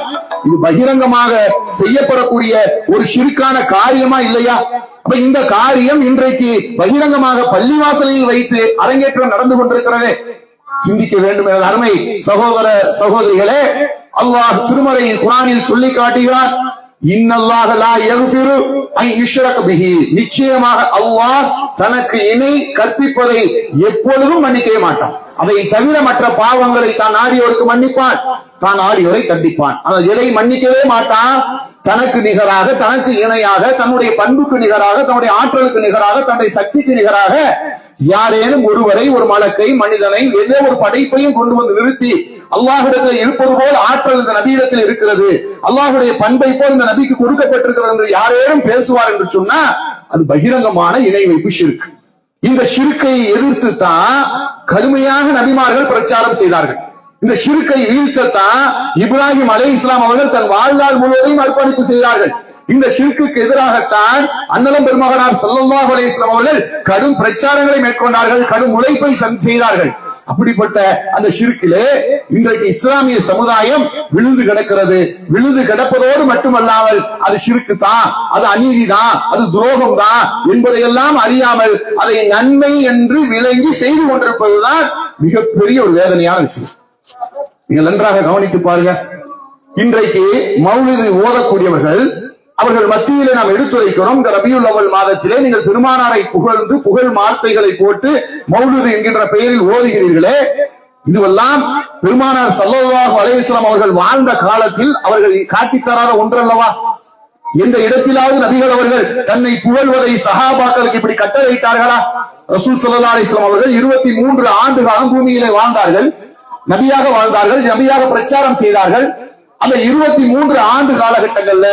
இது பகிரங்கமாக செய்யப்படக்கூடிய ஒரு ஷிர்கான காரியமா இல்லையா? அப்ப இந்த காரியம் இன்றைக்கு பகிரங்கமாக பள்ளிவாசலில் வைத்து அரங்கேற்றம் நடந்து கொண்டிருக்கிறது. சிந்திக்க வேண்டும் என அருமை சகோதர சகோதரிகளே, அல்லாஹ் திருமறை குர்ஆனில் சொல்லி காட்டுகிறார், இன்னல்லாஹ லா யக்ஃபிரு அன் யுஷ்ரக பிஹி, நிச்சயமாக அல்லாஹ் தனக்கு இணை கற்பிப்பதை எப்பொழுதும் மன்னிக்கவே மாட்டான். அதை தவிர மற்ற பாவங்களை தான் நாடியோருக்கு மன்னிப்பான், தான் நாடியோரை தண்டிப்பான். ஆனால் எதை மன்னிக்கவே மாட்டான்? தனக்கு நிகராக, தனக்கு இணையாக, தன்னுடைய பண்புக்கு நிகராக, தன்னுடைய ஆற்றலுக்கு நிகராக, தன்னுடைய சக்திக்கு நிகராக யாரேனும் ஒருவரை, ஒரு மலக்கை, மனிதனை, ஏதோ ஒரு படைப்பையும் கொண்டு வந்து நிறுத்தி அல்லாஹ்விடத்தில் இருப்பது போல் ஆற்றல் இந்த நபியிடத்தில் இருக்கிறது, அல்லாஹ்வுடைய பண்பை போல் இந்த நபிக்கு கொடுக்கப்பட்டிருக்கிறது என்று யாரேனும் பேசுவார் என்று சொன்னா அது பகிரங்கமான இணை வைப்பு ஷிர்க். இந்த ஷிர்க்கை எதிர்த்து தான் கடுமையாக நபிமார்கள் பிரச்சாரம் செய்தார்கள். இந்த ஷிர்க்கை வீழ்த்தத்தான் இப்ராஹிம் அலைஹிஸ்ஸலாம் அவர்கள் தன் வாழ்நாள் முழுவதையும் அர்ப்பணிப்பு செய்தார்கள். இந்த ஷிர்க்குக்கு எதிராகத்தான் அன்னலம் பெருமகனார் ஸல்லல்லாஹு அலைஹி வஸல்லம் அவர்கள் கடும் பிரச்சாரங்களை மேற்கொண்டார்கள், கடும் உழைப்பை செய்தார்கள். அப்படிப்பட்ட அந்த ஷிர்க்கிலே இன்றைக்கு இஸ்லாமிய சமுதாயம் விழுந்து கிடக்கிறது. விழுந்து கிடப்பதோடு மட்டுமல்லாமல் அது ஷிர்க்கு தான், அது அநீதி தான், அது துரோகம் தான் என்பதையெல்லாம் அறியாமல் அதை நன்மை என்று விளங்கி செய்து கொண்டிருப்பதுதான் மிகப்பெரிய ஒரு வேதனையான விஷயம். நீங்கள் நன்றாக கவனித்து பாருங்க. இன்றைக்கு மௌலிது ஓதக்கூடியவர்கள் அவர்கள் மத்தியிலே நாம் எடுத்துரைக்கிறோம். இந்த ரபியுல் அவ்வல் மாதத்திலே நீங்கள் பெருமானாரை புகழ்ந்து புகழ் வார்த்தைகளை போட்டு மௌலிது என்கின்ற பெயரில் ஓதுகிறீர்களே, இதுவெல்லாம் பெருமானார் ஸல்லல்லாஹு அலைஹி வஸல்லம் அவர்கள் வாழ்ந்த காலத்தில் அவர்கள் காட்டித்தராத ஒன்றல்லவா? எந்த இடத்திலாவது நபிகள் அவர்கள் தன்னை புகழ்வதை சஹாபாக்களுக்கு இப்படி கட்டளையிட்டார்களா? ரசூல் ஸல்லல்லாஹு அலைஹி வஸல்லம் அவர்கள் 23 ஆண்டு காலம் பூமியிலே வாழ்ந்தார்கள், நபியாக வாழ்ந்தார்கள், நபியாக பிரச்சாரம் செய்தார்கள். அந்த 23 ஆண்டு காலகட்டங்கள்ல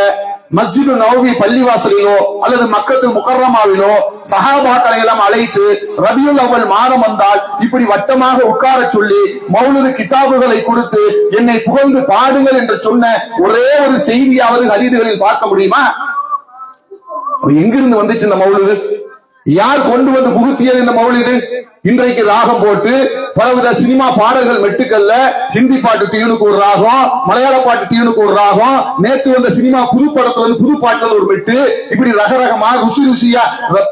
மஸ்ஜிது நபவி பள்ளிவாசலிலோ அல்லது மக்கத்துல் முகர்ரமாவிலோ சஹாபாக்களை எல்லாம் அழைத்து ரபியுல் அவ்வல் மாதம் வந்தால் இப்படி வட்டமாக உட்கார சொல்லி மௌலிது கிதாபுகளை கொடுத்து என்னை புகழ்ந்து பாடுங்கள் என்று சொன்ன ஒரே ஒரு செய்தியாவது ஹதீதுகளில் பார்க்க முடியுமா? எங்கிருந்து வந்துச்சு இந்த மௌலிது? யார் கொண்டு வந்து புகுத்தியது இந்த மௌலிது? இன்றைக்கு ராகம் போட்டு பலவித சினிமா பாடல்கள் மெட்டுக்கல்ல ஹிந்தி பாட்டு டியூனுக்கு ஒரு ராகம், மலையாள பாட்டு டியூனுக்கு ஒரு ராகம், நேற்று வந்த சினிமா புது படத்துல வந்து புது பாட்டுல ஒரு மெட்டு, இப்படி ரகரகமா ருசி ருசியா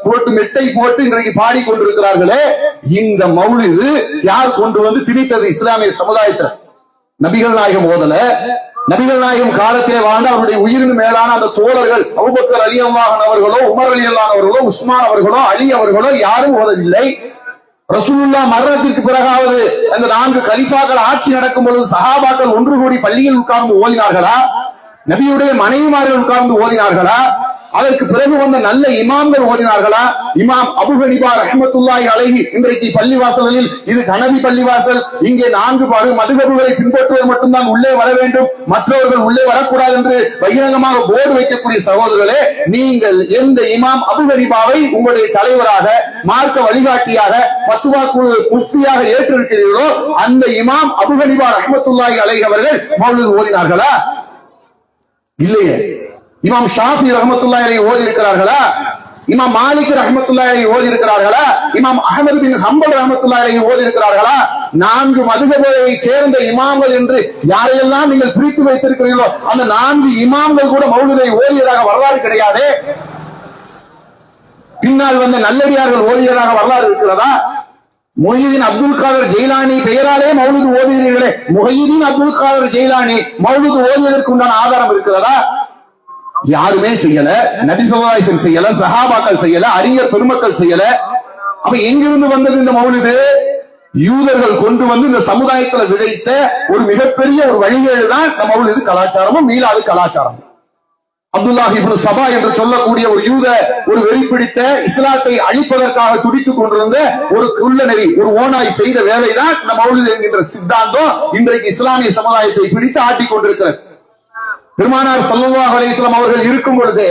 போட்டு மெட்டை போட்டு இன்றைக்கு பாடிக்கொண்டிருக்கிறார்களே, இந்த மௌலிது யார் கொண்டு வந்து திணித்தது இஸ்லாமிய சமுதாயத்தில்? நபிகள் நாயகம் ஓதல, நபிகள் நாயகம் காலத்திலே வாழ்ந்த அவருடைய உயிரின் மேலான அந்த தோழர்கள் அபூபக்கர் ரலியல்லாஹு அன்ஹு அவர்களோ, உமர் ரலியல்லாஹு அவர்களோ, உஸ்மான் அவர்களோ, அலி அவர்களோ யாரும் ஓதவில்லை. ரசூலுல்லாஹ் மரணத்திற்கு பிறகாவது அந்த 4 கலீஃபாக்கள் ஆட்சி நடக்கும் பொழுது சஹாபாக்கள் ஒன்று கூடி பள்ளியில் உட்கார்ந்து ஓதினார்களா? நபியுடைய மனைவிமார்கள் உட்கார்ந்து ஓதினார்களா? அதற்கு பிறகு வந்த நல்ல இமாம்கள் ஓதினார்களா? இமாம் அபூ ஹனீஃபா ரஹ்மத்துல்லாஹி அலைஹி இன்றைக்கு பள்ளிவாசல்களில் இது கனவி பள்ளிவாசல், இங்கே 4 மதுஹபுகளை பின்பற்றுவது மட்டும்தான் உள்ளே வர வேண்டும், மற்றவர்கள் உள்ளே வரக்கூடாது என்று பகிரங்கமாக போர்டு வைக்கக்கூடிய சகோதரர்களே, நீங்கள் எந்த இமாம் அபூ ஹனீஃபாவை உங்களுடைய தலைவராக மார்க்க வழிகாட்டியாக ஃபத்வா முஃப்தியாக ஏற்றிருக்கிறீர்களோ அந்த இமாம் அபூ ஹனீஃபா ரஹ்மத்துல்லாஹி அலைஹி அவர்கள் மௌலித் ஓதினார்களா? இல்லையே. இமாம் ஷாஃபி ரஹ்மத்துல்லாஹி அலைஹி ஓதி இருக்கிறார்களா? இமாம் மாலிக் ரஹ்மத்துல்லாஹி அலைஹி ஓதி இருக்கிறார்களா? இமாம் அஹ்மத் பின் ஹம்பல் ரஹ்மத்துல்லாஹி அலைஹி ஓதி இருக்கிறார்களா? 4 மதுஹபை சேர்ந்த இமாம்கள் என்று யாரையெல்லாம் நீங்கள் பிரித்து வைத்திருக்கிறீர்களோ அந்த 4 இமாம்கள் கூட மௌலிதை ஓதியதாக வரலாறு கிடையாது. பின்னால் வந்த நல்லடியார்கள் ஓதியதாக வரலாறு இருக்கிறதா? முஹையீன் அப்துல் காதர் ஜெயிலானி பெயராலே மௌலிது ஓதுகிறீர்களே, முஹையீன் அப்துல் காதர் ஜெயிலானி மௌலிது ஓதியதற்கு உண்டான ஆதாரம் இருக்கிறதா? யாருமே செய்யல, நபி ஸல்லல்லாஹு அலைஹி வஸல்லம் செய்யல, சஹாபாக்கள் செய்யல, அறிஞர் பெருமக்கள் செய்யல. அப்ப எங்கிருந்து வந்தது இந்த மௌலிது? யூதர்கள் கொண்டு வந்து இந்த சமுதாயத்துல விதைத்த ஒரு மிகப்பெரிய ஒரு வழிகேடு தான் இந்த மௌலிது கலாச்சாரமும் மீலாது கலாச்சாரம். அப்துல்லாஹ் இப்னு சபா என்று சொல்லக்கூடிய ஒரு யூத, ஒரு வெறிப்பிடித்த இஸ்லாத்தை அழிப்பதற்காக துடித்துக் கொண்டிருந்த ஒரு குள்ளநெறி, ஒரு ஓனாய் செய்த வேலைதான் இந்த மௌலிது என்கின்ற சித்தாந்தம் இன்றைக்கு இஸ்லாமிய சமுதாயத்தை பிடித்து ஆட்டிக் கொண்டிருக்கிறது. பெருமானார் ஸல்லல்லாஹு அலைஹி வஸல்லம் அவர்கள் இருக்கும் பொழுது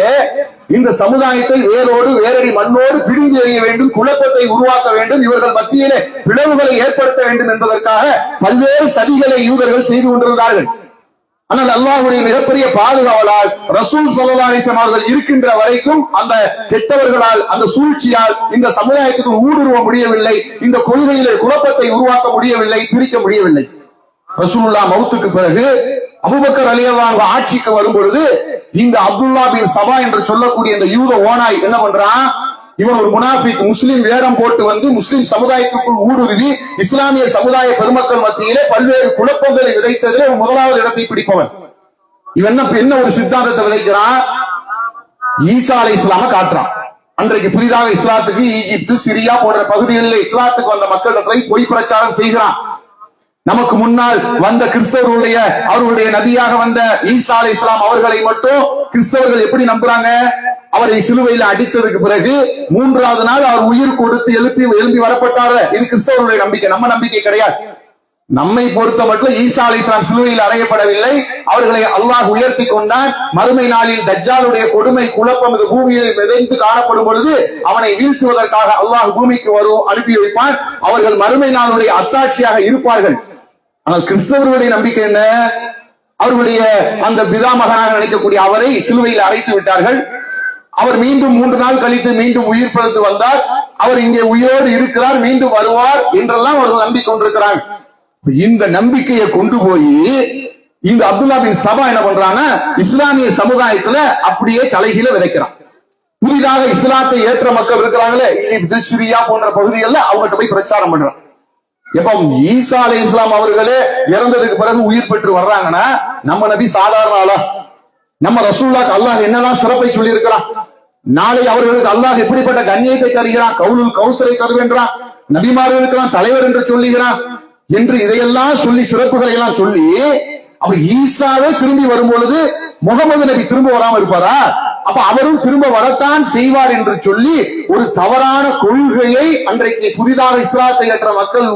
இந்த சமுதாயத்தை வேரோடு வேரடி மண்ணோடு பிடுங்கி எறிய வேண்டும், குழப்பத்தை உருவாக்க வேண்டும், இவர்கள் மத்தியிலே பிளவுகளை ஏற்படுத்த வேண்டும் என்பதற்காக பல்வேறு சதிகளை யூதர்கள் செய்து கொண்டிருந்தார்கள். ஆனால் அல்லாஹ்வுடைய மிகப்பெரிய பாதுகாவலால் ரசூல் ஸல்லல்லாஹு அலைஹி வஸல்லம் அவர்கள் இருக்கின்ற வரைக்கும் அந்த கெட்டவர்களால், அந்த சூழ்ச்சியால் இந்த சமுதாயத்துக்கு ஊடுருவ முடியவில்லை, இந்த கொள்கையிலே குழப்பத்தை உருவாக்க முடியவில்லை, பிரிக்க முடியவில்லை. ரசூலுல்லாஹ் மௌத்துக்கு பிறகு அபூபக்கர் ரலியல்லாஹு அன்ஹு ஆட்சிக்கு வரும் பொழுது இந்த அப்துல்லா பின் சபா என்று சொல்லக்கூடிய இந்த யூத ஓனாய் என்ன பண்றான்? இவன் ஒரு முனாஃபிக், முஸ்லிம் வேடம் போட்டு வந்து முஸ்லிம் சமுதாயத்துக்குள் ஊடுருவி இஸ்லாமிய சமுதாய பெருமக்கள் மத்தியிலே பல்வேறு குழப்பங்களை விதைத்ததிலே முதலாவது இடத்தை பிடிப்பவன். இவன் என்ன ஒரு சித்தாந்தத்தை விதைக்கிறான்? ஈசா அலைஹிஸ்ஸலாம காட்டுறான். அன்றைக்கு புதிதாக இஸ்லாத்துக்கு ஈஜிப்து, சிரியா போன்ற பகுதிகளில் இஸ்லாத்துக்கு வந்த மக்களிடத்தை பொய் பிரச்சாரம் செய்கிறான். நமக்கு முன்னால் வந்த கிறிஸ்தவர்களுடைய அவர்களுடைய நபியாக வந்த ஈசா அலைஹிஸ்ஸலாம் அவர்களை மட்டும் கிறிஸ்தவர்கள் எப்படி நம்புறாங்க? அவரை சிலுவையில் அடித்ததுக்கு பிறகு 3வது நாள் அவர் உயிர் கொடுத்து எழுப்பி வரப்பட்டாரு. இது கிறிஸ்தவர்களுடைய நம்பிக்கை, நம்ம நம்பிக்கை கிடையாது. நம்மை பொறுத்த மட்டும் ஈசா அலைஹிஸ்ஸலாம் சிலுவையில் அறையப்படவில்லை, அவர்களை அல்லாஹ் உயர்த்தி கொண்டான். மறுமை நாளில் தஜ்ஜாலுடைய கொடுமை குழப்பம் இந்த பூமியில் விதைந்து காணப்படும் பொழுது அவனை வீழ்த்துவதற்காக அல்லாஹ் பூமிக்கு அனுப்பி வைப்பான். அவர்கள் மறுமை நாளுடைய அத்தாட்சியாக இருப்பார்கள். ஆனால் கிறிஸ்தவர்களுடைய நம்பிக்கை என்ன? அவர்களுடைய அந்த பிதா மகனாக நினைக்கக்கூடிய அவரை சிலுவையில் அறைத்து விட்டார்கள். அவர் மீண்டும் 3 நாள் கழித்து மீண்டும் உயிர் பிழைத்து வந்தார், அவர் இங்கே உயிரோடு இருக்கிறார், மீண்டும் வருவார் என்றெல்லாம் அவர்கள் நம்பிக்கொண்டிருக்கிறாங்க. இந்த நம்பிக்கையை கொண்டு போய் இந்த அப்துல்லா பின் சபா என்ன பண்றாங்க? இஸ்லாமிய சமுதாயத்துல அப்படியே தலைகீழ விதைக்கிறான். புதிதாக இஸ்லாத்தை ஏற்ற மக்கள் இருக்கிறாங்களே, ஈஜிப்து, சிரியா போன்ற பகுதிகளில் அவங்ககிட்ட போய் பிரச்சாரம் பண்றான். எப்ப ஈசா அலைஹிஸ்ஸலாம் அவர்களே இறந்ததுக்கு பிறகு உயிர் பெற்று வர்றாங்கன்னா நம்ம நபி சாதாரண ஆளா? நம்ம ரசூலுல்லாஹ் அல்லாஹ் என்னெல்லாம் சிறப்பை சொல்லி இருக்கிறான், நாளை அவர்களுக்கு அல்லாஹ் எப்படிப்பட்ட கண்ணியத்தை தருகிறான், கவுலுல் கௌசரை தருவேன்றான், நபிமார்களுக்கெல்லாம் தலைவர் என்று சொல்லுகிறான் என்று இதையெல்லாம் சொல்லி சிறப்புகளை எல்லாம் சொல்லி அப்ப ஈசாவே திரும்பி வரும் பொழுது முகமது நபி திரும்ப வராம இருப்பாரா? அப்ப அவரும் திரும்ப வரத்தான் செய்வார் என்று சொல்லி ஒரு தவறான கொள்கையை அன்றைக்கு புதிதாக இஸ்லாத்தை ஏற்ற மக்கள்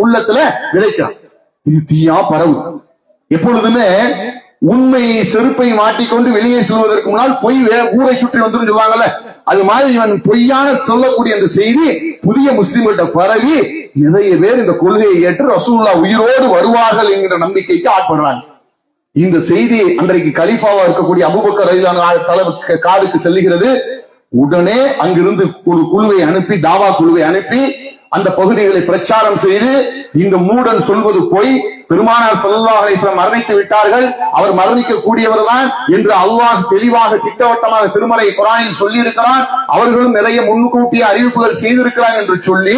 உள்ளத்துல விதைக்கிறான். இது தீயா பரவு. எப்பொழுதுமே உண்மையை செருப்பை மாட்டிக்கொண்டு வெளியே சொல்வதற்கு முன்னால் பொய் ஊரை சுற்றி வந்து சொல்லுவாங்கல்ல, அது மாதிரி இவன் பொய்யான சொல்லக்கூடிய அந்த செய்தி புதிய முஸ்லிம்கிட்ட பரவி நிறைய பேர் இந்த கொள்கையை ஏற்று ரசூலுல்லாஹ் உயிரோடு வருவார்கள் என்கிற நம்பிக்கைக்கு ஆட்படுறாங்க. இந்த செய்தி அன்றைக்கு கலீஃபாவா இருக்கக்கூடிய அபூபக்கர் ரலியல்லாஹு காதுக்கு செல்லுகிறது. உடனே அங்கிருந்து ஒரு குழுவை அனுப்பி, தாவா குழுவை அனுப்பி அந்த பகுதிகளை பிரச்சாரம் செய்து இந்த மூடன் சொல்வது பொய், பெருமானார் ஸல்லல்லாஹு அலைஹி வஸல்லம் மரணித்து விட்டார்கள், அவர் மரணிக்க கூடியவர் தான் என்று அல்லாஹ் தெளிவாக திட்டவட்டமாக திருமறை குர்ஆனில் சொல்லி இருக்கிறான், அவர்களும் நிறைய முன்கூட்டிய அறிவிப்புகள் செய்திருக்கிறார் என்று சொல்லி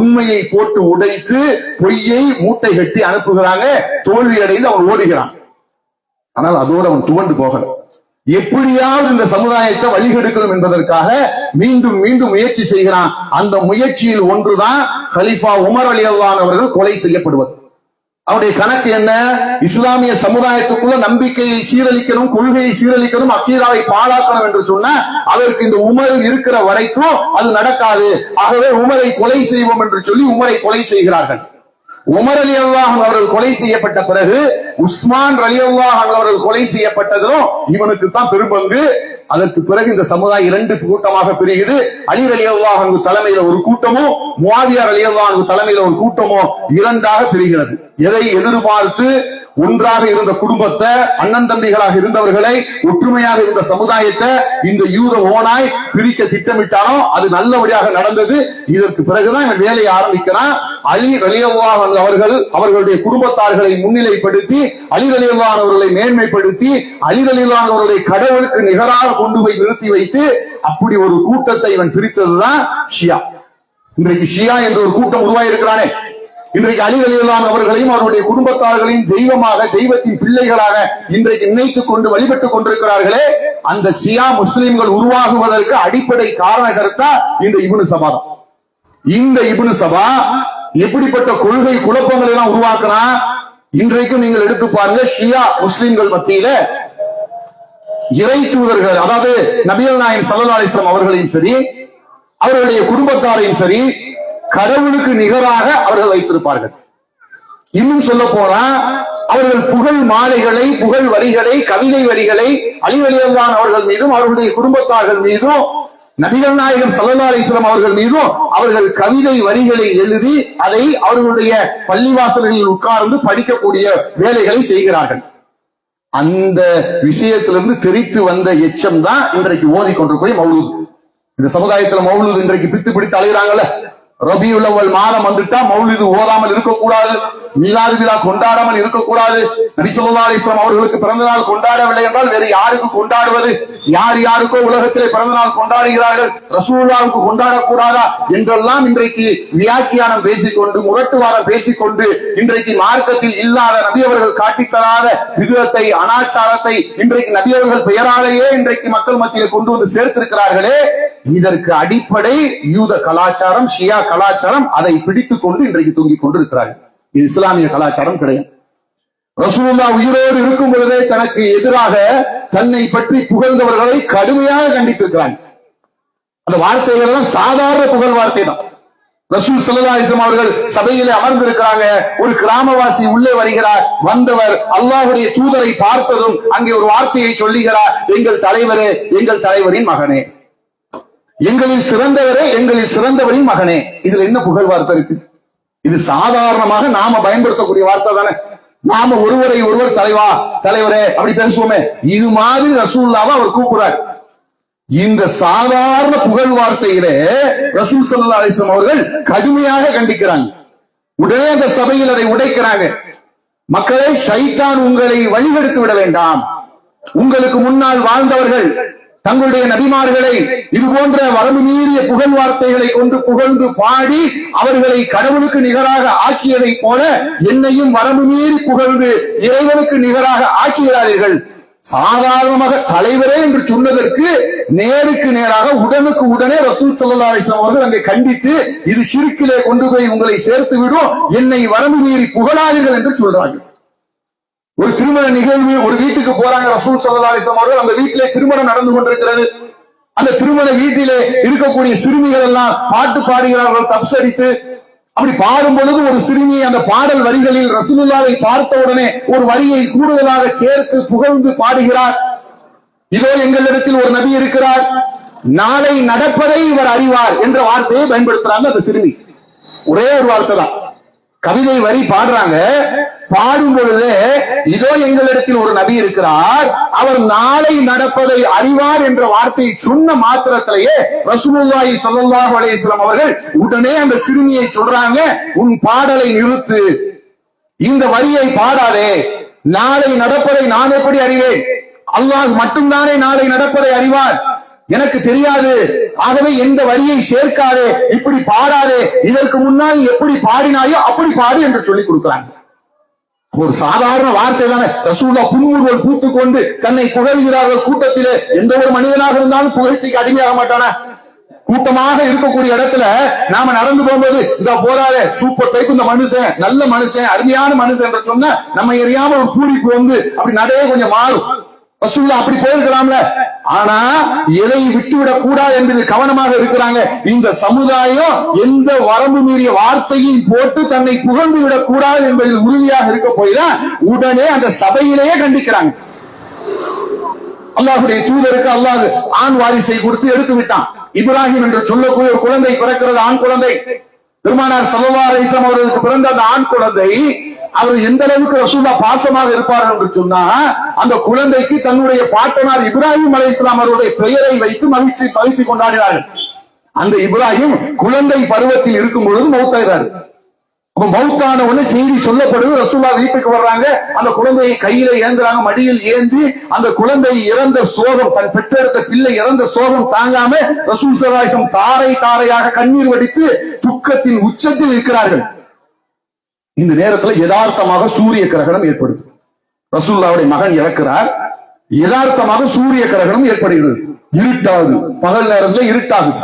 உண்மையை போட்டு உடைத்து பொய்யை மூட்டை கட்டி அனுப்புகிறாங்க. தோல்வி அடைந்து அவன் ஓடுகிறான். ஆனால் அதோடு அவன் துவண்டு போகல. எப்படியாவது இந்த சமுதாயத்தை வழிகெடுக்கணும் என்பதற்காக மீண்டும் மீண்டும் முயற்சி செய்கிறான். அந்த முயற்சியில் ஒன்றுதான் கலீஃபா உமர் ரலியல்லாஹு அவர்கள் கொலை செய்யப்படுவது. அவருடைய கணக்கு என்ன? இஸ்லாமிய சமுதாயத்துக்குள்ள நம்பிக்கையை சீரழிக்கணும், கொள்கையை சீரழிக்கணும், அக்கீதாவை பாழாக்கணும் என்று சொன்ன அதற்கு இந்த உமர் இருக்கிற வரைக்கும் அது நடக்காது. ஆகவே உமரை கொலை செய்வோம் என்று சொல்லி உமரை கொலை செய்கிறார்கள். உமர் ரலியல்லாஹு அவர்கள் கொலை செய்யப்பட்ட பிறகு உஸ்மான் ரலியல்லாஹு அவர்கள் கொலை செய்யப்பட்டதும் இவனுக்கு தான் பெரும்பங்கு. அதற்கு பிறகு இந்த சமுதாயம் இரண்டு கூட்டமாக பிரியுது. அலி ரலியல்லாஹு தலைமையில ஒரு கூட்டமும், முஆவியா ரலியல்லாஹு தலைமையில ஒரு கூட்டமும் இரண்டாக பிரிகிறது. எதை எதிர்பார்த்து ஒன்றாக இருந்த குடும்பத்தை, அண்ணன் தம்பிகளாக இருந்தவர்களை, ஒற்றுமையாக இருந்த சமுதாயத்தை இந்த யூத ஓனாய் பிரிக்க திட்டமிட்டானோ அது நல்லபடியாக நடந்தது. இதற்கு பிறகுதான் இவன் வேலையை ஆரம்பிக்கிறான். அலி ரலியல்லாஹு அவர்களுடைய குடும்பத்தார்களை முன்னிலைப்படுத்தி, அலி ரலியல்லாஹு அவர்களை மேன்மைப்படுத்தி, அலி ரலியல்லாஹு அவர்களை கடவுளுக்கு நிகராக கொண்டு போய் நிறுத்தி வைத்து அப்படி ஒரு கூட்டத்தை இவன் பிரித்ததுதான் ஷியா. இன்றைக்கு ஷியா என்ற ஒரு கூட்டம் உருவாயிருக்கிறானே, இன்றைக்கு அலி ரலியல்லாஹு அவர்களையும் அவருடைய குடும்பத்தார்களையும் தெய்வமாக, தெய்வத்தின் பிள்ளைகளாக இன்றைக்கு நினைத்துக் கொண்டு வழிபட்டுக் கொண்டிருக்கிறார்களே, அந்த ஷியா முஸ்லிம்கள் உருவாகுவதற்கு அடிப்படை காரணகர்த்தா இந்த இப்னு சபா தான். இந்த இப்னு சபா எப்படிப்பட்ட கொள்கை குழப்பங்களை எல்லாம் உருவாக்குனா, இன்றைக்கும் நீங்கள் எடுத்து பாருங்க, ஷியா முஸ்லிம்கள் மத்தியில இறை தூதர்கள், அதாவது நபிகள் நாயகம் ஸல்லல்லாஹு அலைஹி வஸல்லம் அவர்களையும் சரி, அவர்களுடைய குடும்பத்தாரையும் சரி, கடவுளுக்கு நிகராக அவர்கள் வைத்திருப்பார்கள். இன்னும் சொல்ல போனா அவர்கள் புகழ் மாலைகளை, புகழ் வரிகளை, கவிதை வரிகளை அலி ரலியல்லாஹு அவர்கள் மீதும் அவர்களுடைய குடும்பத்தார்கள் மீதும் நபிகள் நாயகம் ஸல்லல்லாஹு அலைஹி வஸல்லம் அவர்கள் மீதும் அவர்கள் கவிதை வரிகளை எழுதி அதை அவர்களுடைய பள்ளிவாசல்களில் உட்கார்ந்து படிக்கக்கூடிய வேலைகளை செய்கிறார்கள். அந்த விஷயத்திலிருந்து தெரித்து வந்த எச்சம் தான் இன்றைக்கு ஓதிக்கொண்டிருக்கிற மௌலூத். இந்த சமுதாயத்தில் மௌலூத் இன்றைக்கு பித்து பிடித்து அலைகிறாங்கல்ல. ரபியுல் அவ்வல் மாதம் வந்துட்டா மௌலிது ஓதாமல் இருக்கக்கூடாது, மீலாது விழா கொண்டாடாமல் இருக்கக்கூடாது. நபி ஸல்லல்லாஹு அலைஹி வஸல்லம் அவர்களுக்கு பிறந்த நாள் கொண்டாடவில்லை என்றால் வேறு யாருக்கு கொண்டாடுவது? யார் யாருக்கோ உலகத்திலே பிறந்த நாள் கொண்டாடுகிறார்கள், ரசூலுல்லாஹ்வுக்கு கொண்டாடக்கூடாதா என்றெல்லாம் இன்றைக்கு வியாக்கியானம் பேசிக்கொண்டு, முரட்டுவாதம் பேசிக்கொண்டு, இன்றைக்கு மார்க்கத்தில் இல்லாத, நபி அவர்கள் காட்டித்தராத விதத்தை, அனாச்சாரத்தை இன்றைக்கு நபி அவர்கள் பெயராலேயே இன்றைக்கு மக்கள் மத்தியிலே கொண்டு வந்து சேர்த்திருக்கிறார்களே. இதற்கு அடிப்படை யூத கலாச்சாரம், ஷியா கலாச்சாரம். அதை பிடித்துக் கொண்டு இன்றைக்கு தூங்கிக் கொண்டிருக்கிறார்கள். இது இஸ்லாமிய கலாச்சாரம் கிடையாது. ரசூலுல்லாஹ் உயிரோடு இருக்கும் பொழுதே தனக்கு எதிராக தன்னை பற்றி புகழ்ந்தவர்களை கடுமையாக கண்டித்திருக்கிறாங்க. அந்த வார்த்தைகள் எல்லாம் சாதாரண புகழ் வார்த்தை தான். ரசூல் ஸல்லல்லாஹு அலைஹி வஸல்லம் அவர்கள் சபையிலே அமர்ந்திருக்கிறாங்க. ஒரு கிராமவாசி உள்ளே வருகிறார். வந்தவர் அல்லாஹ்வுடைய தூதரை பார்த்ததும் அங்கே ஒரு வார்த்தையை சொல்லுகிறார், எங்கள் தலைவரே, எங்கள் தலைவரின் மகனே, எங்களில் சிறந்தவரே, எங்களில் சிறந்தவரின் மகனே. இதுல என்ன புகழ் வார்த்தை இருக்கு? இது சாதாரணமாக நாம பயன்படுத்தக்கூடிய வார்த்தை தானே. நாம ஒருவரை ஒருவர் தலைவா, தலைவரே அப்படி பேசுவோமே, இது மாதிரி ரசூலுல்லாஹ்வை அவர் கூப்பிடுறார். இந்த சாதாரண புகழ் வார்த்தையிலே ரசூல் ஸல்லல்லாஹு அலைஹி வஸல்லம் அவர்கள் கடுமையாக கண்டிக்கிறாங்க. உடனே அந்த சபையில் அதை உடைக்கிறாங்க. மக்களை, ஷைத்தான் உங்களை வழிகெடுத்து விட வேண்டாம். உங்களுக்கு முன்னால் வாழ்ந்தவர்கள், தங்களுடைய நபிமார்களை இது போன்ற வரம்பு மீறிய புகழ் வார்த்தைகளை கொண்டு புகழ்ந்து பாடி அவர்களை கடவுளுக்கு நிகராக ஆக்கியதை போல என்னையும் வரம்பு மீறி புகழ்ந்து இறைவனுக்கு நிகராக ஆக்குகிறார்கள். சாதாரணமாக தலைவரே என்று சொன்னதற்கு நேருக்கு நேராக உடனுக்கு உடனே ரசூல் ஸல்லல்லாஹு அலைஹி வஸல்லம் அவர்கள் அங்கே கண்டித்து இது ஷிர்கிலே கொண்டு போய் உங்களை சேர்த்து விடும், என்னை வரம்பு மீறி புகழாதீர்கள் என்று சொல்றார்கள். ஒரு திருமண நிகழ்வு, ஒரு வீட்டுக்கு போறாங்க ரசூல் ஸல்லல்லாஹு அலைஹி வஸல்லம் அவர்கள். அந்த வீட்டிலே திருமணம் நடந்து கொண்டிருக்கிறது. அந்த திருமண வீட்டிலே இருக்கக்கூடிய சிறுமிகள் எல்லாம் பாட்டு பாடுகிறார்கள் தப்ஸ் அடித்து. அப்படி பாடும் பொழுது ஒரு சிறுமி அந்த பாடல் வரிகளில் ரசூலுல்லாஹை பார்த்த உடனே ஒரு வரியை கூடுதலாக சேர்த்து புகழ்ந்து பாடுகிறார். இதோ எங்களிடத்தில் ஒரு நபி இருக்கிறார், நாளை நடப்பதை இவர் அறிவார் என்ற வார்த்தையை பயன்படுத்துறாங்க அந்த சிறுமி. ஒரே ஒரு வார்த்தை தான், கவிதை வரி பாடுறாங்க. பாடும் பொழுது இதோ எங்களிடத்தில் ஒரு நபி இருக்கிறார், அவர் நாளை நடப்பதை அறிவார் என்ற வார்த்தையை சொன்ன மாத்திரத்திலேயே ரசூலுல்லாஹி ஸல்லல்லாஹு அலைஹி வஸல்லம் அவர்கள் உடனே அந்த சிறுமியை சொல்றாங்க, உன் பாடலை நிறுத்து, இந்த வரியை பாடாதே, நாளை நடப்பதை நான் எப்படி அறிவேன்? அல்லாஹ் மட்டும்தானே நாளை நடப்பதை அறிவார், எனக்கு தெரியாது. ஆகவே எந்த வரியை சேர்க்காதே, இப்படி பாடாதே, இதற்கு முன்னால் எப்படி பாடினாயோ அப்படி பாடு என்று சொல்லிக் கொடுக்கிறாங்க. ஒரு சாதாரண வார்த்தை தானே. ரசூலுல்லாஹ் புன்முறுவல் பூத்துக் கொண்டு தன்னை புகழ்கிறார்கள் கூட்டத்திலே. எந்த ஒரு மனிதனாக இருந்தாலும் புகழ்ச்சிக்கு அடிமையாக மாட்டானா? கூட்டமாக இருக்கக்கூடிய இடத்துல நாம நடந்து போகும்போது இந்த போறாரு சூப்பர் டைப், இந்த மனுஷன் நல்ல மனுஷன், அருமையான மனுஷன் என்று சொன்னா நம்ம எரியாம ஒரு பூரிப்பு வந்து அப்படி நடையே கொஞ்சம் மாறும். ரசூலுல்லாஹ் அப்படி போயிருக்கலாம்ல. ஆனா எதை விட்டுவிடக் கூடாது என்பதில் கவனமாக இருக்கிறாங்க. இந்த சமுதாயம் எந்த வரம்பு மீறிய வார்த்தையும் போட்டு தன்னை புகழ்ந்து விடக் கூடாது என்பதில் உறுதியாக இருக்க போய்தான் உடனே அந்த சபையிலேயே கண்டிக்கிறாங்க. அல்லாஹ்வுடைய தூதருக்கு அல்லாஹ் ஆண் வாரிசை கொடுத்து எடுத்து விட்டான். இப்ராஹிம் என்று சொல்லக்கூடிய ஒரு குழந்தை பிறக்கிறது, ஆண் குழந்தை. பெருமானார் ஸல்லல்லாஹு அலைஹி வஸல்லம் அவர்களுக்கு பிறந்த அந்த ஆண் குழந்தை அவர் எந்த அளவுக்கு ரசூலுல்லாஹ் பாசமாக இருப்பார் என்று சொன்னா, அந்த குழந்தைக்கு தன்னுடைய பாட்டனார் இப்ராஹிம் அலைஹிஸ்ஸலாம் அவருடைய பெயரை வைத்து மகிழ்ச்சி கொண்டாடினார்கள். அந்த இப்ராஹிம் குழந்தை பருவத்தில் இருக்கும் பொழுது மௌத்தாகிறார். அப்ப மௌத்தான உடனே செய்தி சொல்லப்படுது. ரசூலுல்லாஹ் வீட்டுக்கு வர்றாங்க, அந்த குழந்தையை கையில ஏந்துறாங்க, மடியில் ஏந்தி அந்த குழந்தை இறந்த சோகம், தன் பெற்றெடுத்த பிள்ளை இறந்த சோகம் தாங்காம ரசூல் ஸல்லல்லாஹு அலைஹி வஸல்லம் தாரை தாரையாக கண்ணீர் வடித்து துக்கத்தின் உச்சத்தில் இருக்கிறார்கள். இந்த நேரத்தில் யதார்த்தமாக சூரிய கிரகணம் ஏற்படுது. ரசூலுல்லாஹ்வுடைய மகன் இறக்கிறார், யதார்த்தமாக சூரிய கிரகணம் ஏற்படுகிறது. இருட்டாகுது, பகல் நேரத்துல இருட்டாகுது.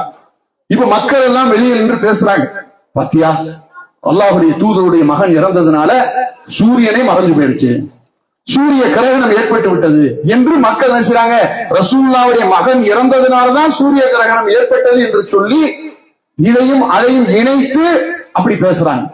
இப்ப மக்கள் எல்லாம் வெளியே நின்று பேசுறாங்க, பாத்தியா அல்லாஹ்வுடைய தூதருடைய மகன் இறந்ததுனால சூரியனை மறைஞ்சு போயிடுச்சு, சூரிய கிரகணம் ஏற்பட்டு விட்டது என்று மக்கள் நினைச்சாங்க. ரசூலுல்லாஹ்வுடைய மகன் இறந்ததுனாலதான் சூரிய கிரகணம் ஏற்பட்டது என்று சொல்லி இதையும் அதையும் இணைத்து அப்படி பேசுறாங்க.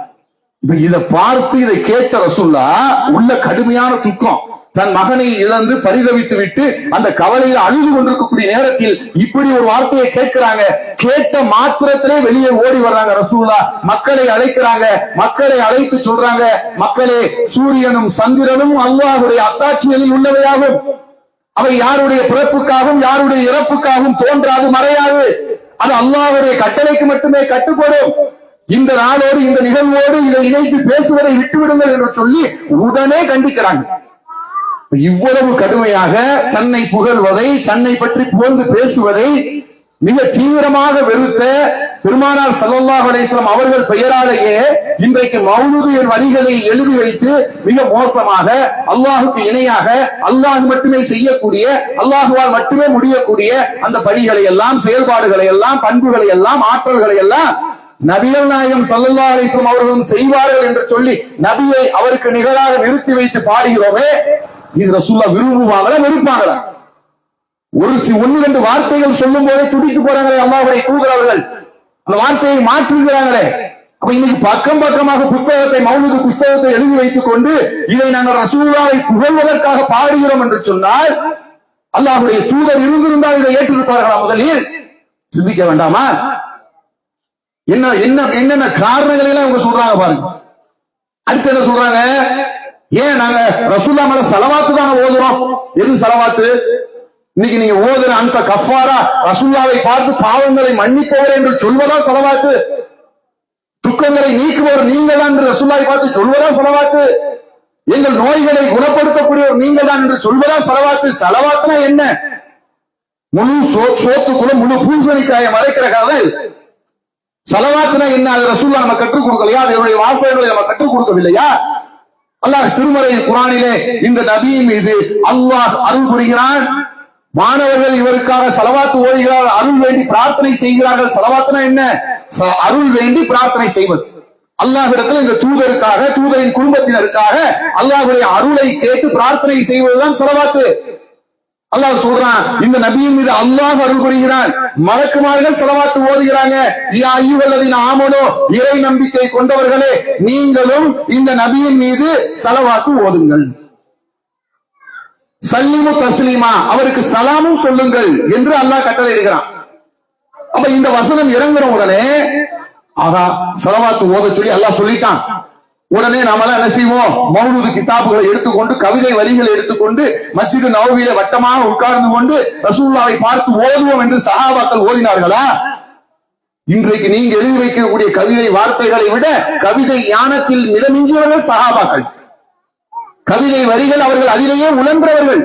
இதை பார்த்து இதை கேட்ட ரசூலுல்லாஹ் உள்ள கடுமையான துக்கம், தன் மகனை இழந்து பரிதவித்து விட்டு அந்த கவலையில் அழுது கொண்டிருக்கக்கூடிய நேரத்தில் இப்படி ஒரு வார்த்தையை கேட்கிறாங்க. கேட்ட மாத்திரத்திலே வெளியே ஓடி வர்றாங்க ரசூலுல்லாஹ். மக்களை அழைக்கிறாங்க, மக்களை அழைத்து சொல்றாங்க, மக்களே, சூரியனும் சந்திரனும் அல்லாஹ்வுடைய அத்தாட்சிகளில் உள்ளவையாகும். அவை யாருடைய பிறப்புக்காகவும் யாருடைய இறப்புக்காகவும் தோன்றாது, மறையாது. அது அல்லாஹ்வுடைய கட்டளைக்கு மட்டுமே கட்டுப்படும். இந்த நாளோடு இந்த நிகழ்வோடு இதை இணைத்து பேசுவதை விட்டுவிடுங்கள் என்று சொல்லி உடனே கண்டிக்கிறாங்க. இவ்வளவு கடுமையாக தன்னை புகழ்வதை, தன்னை பற்றி புகழ்ந்து பேசுவதை மிக தீவிரமாக வெறுத்த பெருமானார் ஸல்லல்லாஹு அலைஹி வஸல்லம் அவர்கள் பெயராலேயே இன்றைக்கு மௌலூது வரிகளை எழுதி வைத்து மிக மோசமாக அல்லாஹுக்கு இணையாக அல்லாஹ் மட்டுமே செய்யக்கூடிய, அல்லாஹுவால் மட்டுமே முடியக்கூடிய அந்த பணிகளை எல்லாம், செயல்பாடுகளை எல்லாம், பண்புகளை எல்லாம், ஆற்றல்களை எல்லாம் நபிகள் நாயகம் ஸல்லல்லாஹு அலைஹி வஸல்லம் அவர்களும் செய்வார்கள் என்று சொல்லி நபியை அவருக்கு நிகராக நிறுத்தி வைத்து பாடுகிறோமே, இது ரசூலுல்லாஹ் விரும்புவாங்களா வெறுப்பாங்களா? ஒன்னு ரெண்டு வார்த்தைகள் சொல்லும் போதே துடித்து போறாங்களே அல்லாஹ்வுடைய தூதர் அவர்கள், அந்த வார்த்தையை மாற்றுகிறாங்களே. அப்ப இன்னைக்கு பக்கம் பக்கமாக புத்தகத்தை, மௌலூது புத்தகத்தை எழுதி வைத்துக் கொண்டு இதை நாங்கள் ரசூலுல்லாஹை புகழ்வதற்காக பாடுகிறோம் என்று சொன்னால் அல்லாஹ்வுடைய தூதர் இருந்திருந்தால் இதை ஏற்றிருப்பார்களா? முதலில் சிந்திக்க வேண்டாமா? என்னென்ன காரணங்களை எல்லாம் இவங்க சொல்றாங்க பாருங்க. அடுத்து என்ன சொல்றாங்க? ஏன் நாங்க ரசூலுல்லாஹ் மேல ஸலவாத்து தான ஓதுறோம். எது ஸலவாத்து? இன்னைக்கு நீங்க ஓதுற அந்த கஃபாரா ரசூலுல்லாஹை பார்த்து பாவங்களை மன்னிப்பவர் என்று சொல்வதா ஸலவாத்து? துக்கங்களை நீக்குபவர் நீங்க தான் என்று ரசூலுல்லாஹை பார்த்து சொல்வதா ஸலவாத்து? எங்கள் நோய்களை குணப்படுத்தக்கூடியவர் நீங்க தான் என்று சொல்வதா ஸலவாத்து? ஸலவாத்துனா என்ன? முழு சோத்துக்குள்ள முழு பூசணிக்காயை மறைக்கிற கதை. சலவாத்துனா என்ன? அது ரசூலுல்லாஹ் நம்ம கற்றுக் கொடுக்கலையா? அதனுடைய வாசகங்களை நம்ம கற்றுக் கொடுக்கவில்லையா? அல்லாஹ் திருமறை குர்ஆனிலே இந்த நபியின் மீது அல்லாஹ் அருள் புரிகிறான். மாணவர்கள் இவருக்காக சலவாத்து ஓதுகிறார்கள், அருள் வேண்டி பிரார்த்தனை செய்கிறார்கள். சலவாத்துனா என்ன? அருள் வேண்டி பிரார்த்தனை செய்வது. அல்லாஹ்விடத்தில் இந்த தூதருக்காக, தூதரின் குடும்பத்தினருக்காக அல்லாஹ்வுடைய அருளை கேட்டு பிரார்த்தனை செய்வதுதான் சலவாத்து. அல்லாஹ் சொல்றான், இந்த நபியின் மீது அல்லாஹ் அருள் புரிகிறான். மலக்குமார்கள் ஸலவாத்து ஓதுகிறாங்க. யா அய்யுஹல்லதீன ஆமனூ, இறை நம்பிக்கை கொண்டவர்களே, நீங்களும் இந்த நபியின் மீது ஸலவாத்து ஓதுங்கள். சல்லிமு தஸ்லீமா, அவருக்கு சலாமும் சொல்லுங்கள் என்று அல்லாஹ் கட்டளையிடுகிறான். அப்ப இந்த வசனம் இறங்குற உடனே ஆகா ஸலவாத்து ஓத சொல்லி அல்லாஹ் சொல்லிட்டான். உடனே நாமெல்லாம் என்ன செய்வோம்? மௌலூது கிதாபுகளை எடுத்துக்கொண்டு, கவிதை வரிகளை எடுத்துக்கொண்டு மஸ்ஜிது நபவியில வட்டமாக உட்கார்ந்து கொண்டு ரசூலுல்லாஹை பார்த்து ஓதுவோம் என்று சஹாபாக்கள் ஓதினார்களா? இன்றைக்கு நீங்க எழுதி வைக்கக்கூடிய கவிதை வார்த்தைகளை விட கவிதை ஞானத்தில் மிதமிஞ்சியவர்கள் சஹாபாக்கள். கவிதை வரிகள் அவர்கள் அதிலேயே உழன்றவர்கள்.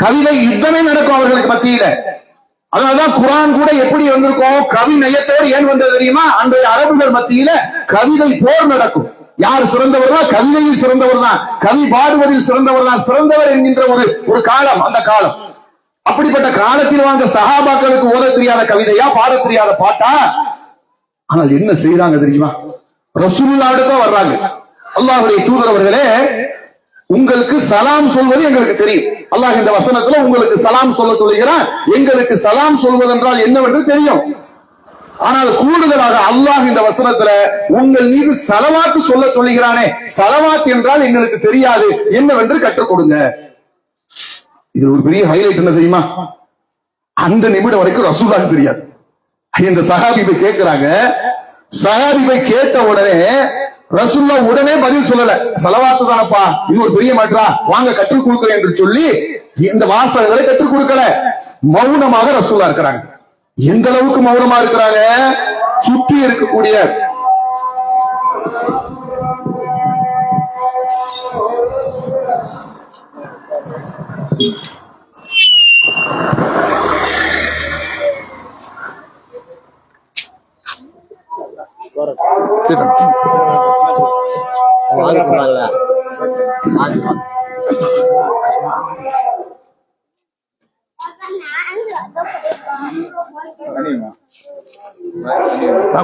கவிதை யுத்தமே நடக்கும் அவர்களுக்கு மத்தியில. அதனாலதான் குர்ஆன் கூட எப்படி வந்திருக்கோம்? கவி நயத்தோடு ஏன் வந்தது தெரியுமா? அன்றைய அரபுகள் மத்தியில கவிதை போர் நடக்கும். யார் சிறந்தவர் தான்? கவிதையில் சிறந்தவர் தான், கவி பாடுவதில் சிறந்தவர் தான், சிறந்தவர் என்கின்ற ஒரு காலம் அந்த காலம். அப்படிப்பட்ட காலத்தில் வாழ்ந்த சஹாபாக்களுக்கு ஓத தெரியாத கவிதையா, பாட தெரியாத பாட்டா? ஆனால் என்ன செய்யறாங்க தெரியுமா? ரசூலுல்லாஹ்விடம் வர்றாங்க. அல்லாஹ்வுடைய தூதர் அவர்களே, உங்களுக்கு சலாம் சொல்வது எங்களுக்கு தெரியும். அல்லாஹ் இந்த வசனத்துல உங்களுக்கு சலாம் சொல்ல சொல்லுகிறான். எங்களுக்கு சலாம் சொல்வதென்றால் என்னவென்று தெரியும். ஆனால் கூடுதலாக அல்லாஹ் இந்த வசனத்துல உங்கள் மீது ஸலவாத்து சொல்ல சொல்லுகிறானே, ஸலவாத் என்றால் எங்களுக்கு தெரியாது, என்னவென்று கற்றுக் கொடுங்க. இது ஒரு பெரிய ஹைலைட் என்ன தெரியுமா? அந்த நிமிடம் வரைக்கும் ரசூலுல்லாஹ் தெரியாது. இந்த சஹாபி போய் கேட்கிறாங்க. சஹாபி போய் கேட்ட உடனே ரசூலுல்லாஹ் உடனே பதில் சொல்லல. ஸலவாத்து தானப்பா, இன்னொரு பெரிய மாற்றா, வாங்க கற்றுக் கொடுக்கிறேன் என்று சொல்லி இந்த வாசகங்களை கற்றுக் கொடுக்கல. மௌனமாக ரசூலுல்லாஹ் இருக்கிறாங்க. எந்த அளவுக்கு மௌனமா இருக்கிறாங்க? சுற்றி இருக்கக்கூடிய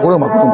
கொடுங்கம்மா கொஞ்சம்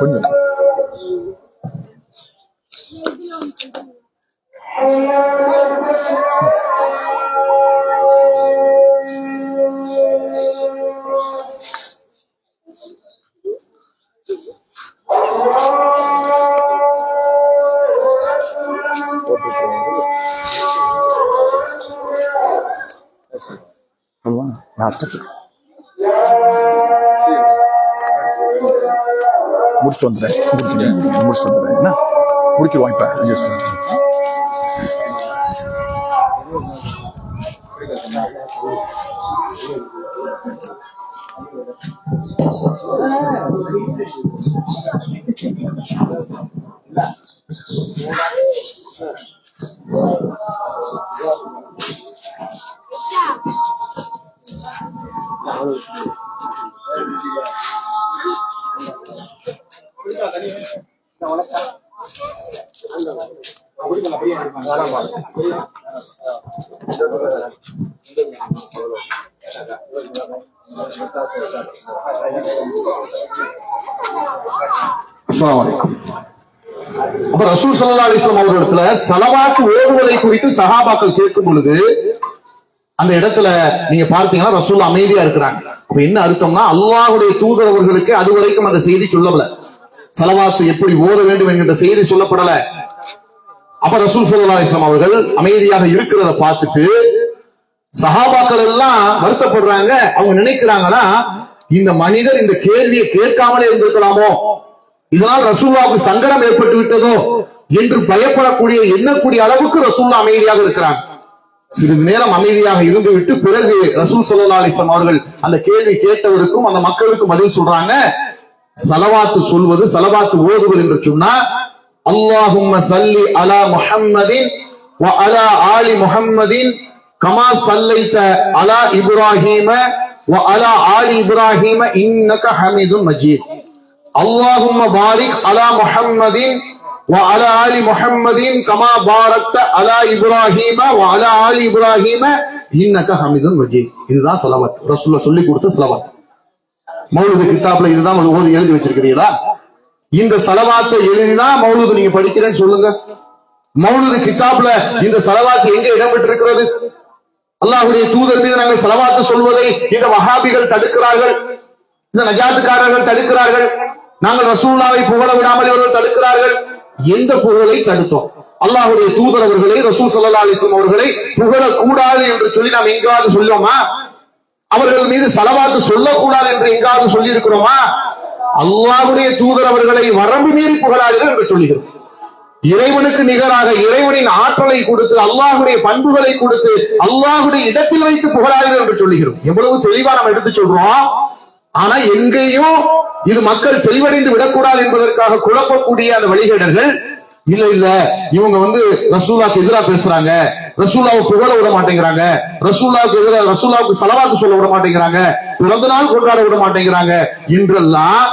கொஞ்சம் முடிச்சுட்டு வந்துடுறேன். முடிச்சுட்டு வந்துடுறேன். என்ன முடிச்சிருவோம் இப்ப 5 வருஷம். அஸ்ஸலாமு அலைக்கும். அப்ப ரசூல் ஸல்லல்லாஹு அலைஹி வஸல்லம் அவர்களிடத்துல ஸலவாத் ஓதுவதை குறித்து சஹாபாக்கள் கேட்கும் பொழுது அந்த இடத்துல நீங்க பார்த்தீங்கன்னா ரசூல் அமைதியா இருக்கிறாங்க. அப்ப என்ன அர்த்தம்னா அல்லாஹ்வுடைய தூதர் அவர்களுக்கு அது வரைக்கும் அந்த செய்தி சொல்லப்படல. ஸலவாத் எப்படி ஓத வேண்டும் என்கிற செய்தி சொல்லப்படல. அப்ப ரசூல் ஸல்லல்லாஹு அலைஹி வஸல்லம் அவர்கள் அமைதியாக இருக்கிறத பார்த்துட்டு சஹாபாக்கள் எல்லாம் வருத்தப்படுறாங்க. அவங்க நினைக்கிறாங்கன்னா இந்த மனிதர் இந்த கேள்வியை கேட்காமலே இருந்திருக்கலாமோ, இதனால் ரசூலுல்லாஹ்வுக்கு சங்கடம் ஏற்பட்டு விட்டதோ என்று பயப்படக்கூடிய எண்ணக்கூடிய அளவுக்கு ரசூலுல்லாஹ் அமைதியாக இருக்கிறாங்க. சிறிது நேரம் அமைதியாக இருந்துவிட்டு பிறகு ரசூல் ஸல்லல்லாஹு அலைஹி வஸல்லம் அவர்கள் அந்த கேள்வி கேட்டவருக்கும் அந்த மக்களுக்கும் பதில் சொல்றாங்க. ஸலவாத்து சொல்வது, ஸலவாத்து ஓதுவது என்று சொன்னா அல்லாஹும்ம ஸல்லி அலா முஹம்மதின் வ அலா ஆலி முஹம்மதின் கமா ஸல்லைத அலா இப்ராஹீம வ அலா ஆலி இப்ராஹீம இன்னக ஹமீதும் மஜீத். அல்லாஹும்ம பாரிக் அலா முஹம்மதின் வ அலா ஆலி முஹம்மதின் கமா பாரக்த அலா இப்ராஹீம வ அலா ஆலி இப்ராஹீம இன்னக ஹமீதும் மஜீத். இதுதான் ஸலவாத். ரசூலுல்லாஹ் சொல்லி கொடுத்த ஸலவாத். மௌலூது கிதாப்ல இதுதான் ஓதி எழுதி வச்சிருக்கிறீங்களா? இந்த ஸலவாத்தை எழுதிதான் மௌலூது நீங்க படிக்கிறேன்னு சொல்லுங்க. மௌலூது கிதாப்ல இந்த ஸலவாத் எங்க இடம்பெற்றிருக்கிறது? அல்லாஹ்வுடைய தூதர் மீது நாங்கள் ஸலவாத்து சொல்வதை இந்த வஹாபிகள் தடுக்கிறார்கள், இந்த நஜாத்துக்காரர்கள் தடுக்கிறார்கள். நாங்கள் ரசூலுல்லாஹ்வை புகழ விடாமல் இவர்கள் தடுக்கிறார்கள். எந்த புகழை தடுத்தோம்? அல்லாஹ்வுடைய தூதர் அவர்களை, ரசூல் ஸல்லல்லாஹு அலைஹி வஸல்லம் அவர்களை புகழக்கூடாது என்று சொல்லி நாம் எங்காவது சொல்லுவோமா? அவர்கள் மீது ஸலவாத்து சொல்லக்கூடாது என்று எங்காவது சொல்லி இருக்கிறோமா? அல்லாஹ்வுடைய தூதர் அவர்களை வரம்பு மீறி புகழாதீர்கள் என்று சொல்லுகிறோம். இறைவனுக்கு நிகராக இறைவனின் ஆற்றலை கொடுத்து, அல்லாஹ்வுடைய பண்புகளை கொடுத்து, அல்லாஹ்வுடைய இடத்தில் வைத்து புகழாதீர்கள் என்று சொல்லுகிறோம். எவ்வளவு தெளிவா நம்ம எடுத்து சொல்றோம். ஆனா எங்கேயும் இது மக்கள் தெளிவடைந்து விடக்கூடாது என்பதற்காக குழப்பக்கூடிய அந்த வழிகேடர்கள், இல்ல இல்ல இவங்க ரசூலுல்லாஹ்க்கு எதிராக பேசுறாங்க, ரசூலுல்லாஹ்வை புகழ விட மாட்டேங்கிறாங்க, ரசூலுல்லாஹ்க்கு எதிராக ரசூலுல்லாஹ்வுக்கு ஸலவாத்து சொல்ல விட மாட்டேங்கிறாங்க, பிறந்த நாள் கொண்டாட விட மாட்டேங்கிறாங்க என்றெல்லாம்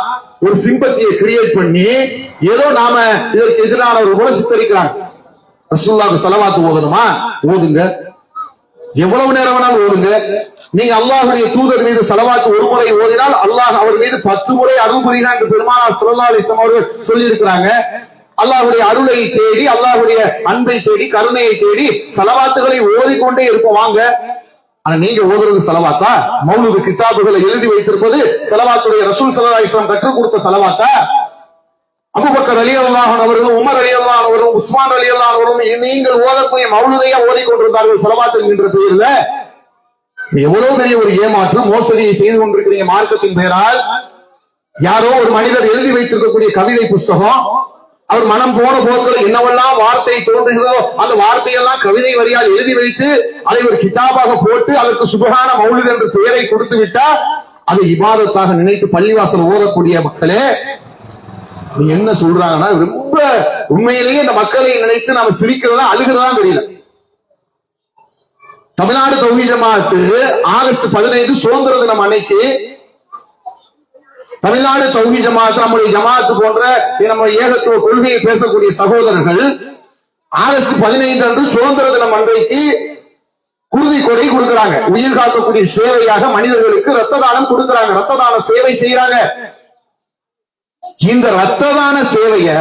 ஒரு சிம்பத்தியை கிரியேட் பண்ணி ஏதோ நாம இதற்கு எதிரானவர் போல சித்தரிக்கிறாங்க. ரசூலுல்லாஹ்வுக்கு ஸலவாத்து ஓதணுமா? ஓதுங்க, எவ்வளவு நேரம் வேணாலும் ஓதுங்க. நீங்க அல்லாஹ்வுடைய தூதர் மீது ஸலவாத்து ஒரு முறை ஓதினால் அல்லாஹ் அவர் மீது 10 முறை அருள் புரிகிறார் என்று பெருமானார் ஸல்லல்லாஹு அலைஹி வஸல்லம் அவர்கள் சொல்லி இருக்கிறாங்க. அல்லாஹ்வுடைய அருளை தேடி, அல்லாஹ்வுடைய அன்பை தேடி, கருணையை தேடி ஸலவாத்துகளை ஓதிக்கொண்டே இருப்போம் வாங்க. ஆனா நீங்க ஓதுறது ஸலவாத்தா? மௌலூது கிதாபுகளை எழுதி வைத்திருப்பது ஸலவாத்துடைய ரசூல் ஸல்லல்லாஹு அலைஹி வஸல்லம் கற்றுக் கொடுத்த ஸலவாத்தா? அபூபக்கர் ரலியல்லாஹு அன்ஹு அவர்களும், உமர் ரலியல்லாஹு அன்ஹு அவர்களும், உஸ்மான் ரலியல்லாஹு அன்ஹு அவர்களும் நீங்கள் ஓதக்கூடிய மௌலூதையா ஓதிக்கொண்டிருந்தார்கள் ஸலவாத் என்கிற பெயரில். எவ்வளவு பெரிய ஒரு ஏமாற்றம், மோசடியை செய்து கொண்டிருக்கிறீங்க மார்க்கத்தின் பெயரால். யாரோ ஒரு மனிதர் எழுதி வைத்திருக்கக்கூடிய கவிதை புஸ்தகம், அவர் மனம் போன போக்கில் என்னவெல்லாம் வார்த்தை தோன்றுகிறதோ அந்த வார்த்தையெல்லாம் கவிதை வரியால் எழுதி வைத்து அதை ஒரு கிதாபாக போட்டு அதற்கு சுபஹான மௌலித் என்ற பெயரை கொடுத்து விட்டால் அதை இபாதத்தாக நினைத்து பள்ளிவாசல் ஓதக்கூடிய மக்களே, நீங்க என்ன சொல்றாங்கன்னா ரொம்ப உண்மையிலேயே இந்த மக்களை நினைத்து நாம சிரிக்கிறதா அழுகிறதா தெரியல. தமிழ்நாடு தௌஹீத் ஜமாஅத் ஆகஸ்ட் 15 சுதந்திர தினம் அன்னைக்கு தமிழ்நாடு தௌஹீத் ஜமாஅத், நம்முடைய ஜமாஅத் போன்ற நம்ம ஏகத்துவ கொள்கையை பேசக்கூடிய சகோதரர்கள் ஆகஸ்ட் 15 அன்று சுதந்திர தினம் அன்றைக்கு குருதி கொடை கொடுக்கிறாங்க. உயிர் காக்கக்கூடிய சேவையாக மனிதர்களுக்கு ரத்த தானம் கொடுக்கிறாங்க, ரத்த தான சேவை செய்யறாங்க. இந்த ரத்த தான சேவைய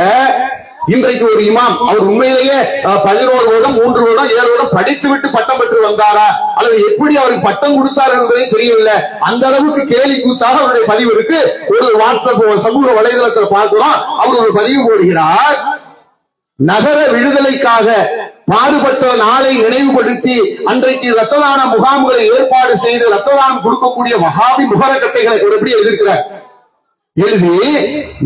இன்றைக்கு ஒரு இமாம், அவர் உண்மையிலேயே 11 வருடம் 3 வருடம் 7 வருடம் படித்து விட்டு பட்டம் பெற்று வந்தாரா அல்லது எப்படி அவருக்கு பட்டம் கொடுத்தார் என்பதே தெரியவில்லை. அந்த அளவுக்கு கேலி கூத்தாக அவருடைய பதிவு இருக்கு. ஒரு வாட்ஸ்அப் சமூக வலைதளத்தில் பார்க்கிறோம். அவர் ஒரு பதிவு போடுகிறார், நகர விடுதலைக்காக பாடுபட்ட நாளை நினைவுபடுத்தி அன்றைக்கு ரத்த தான முகாம்களை ஏற்பாடு செய்து ரத்த தானம் கொடுக்கக்கூடிய வஹாபி முகரக்கட்டைகளை ஒரு எப்படி எழுதியிருக்கிறார். எழுதி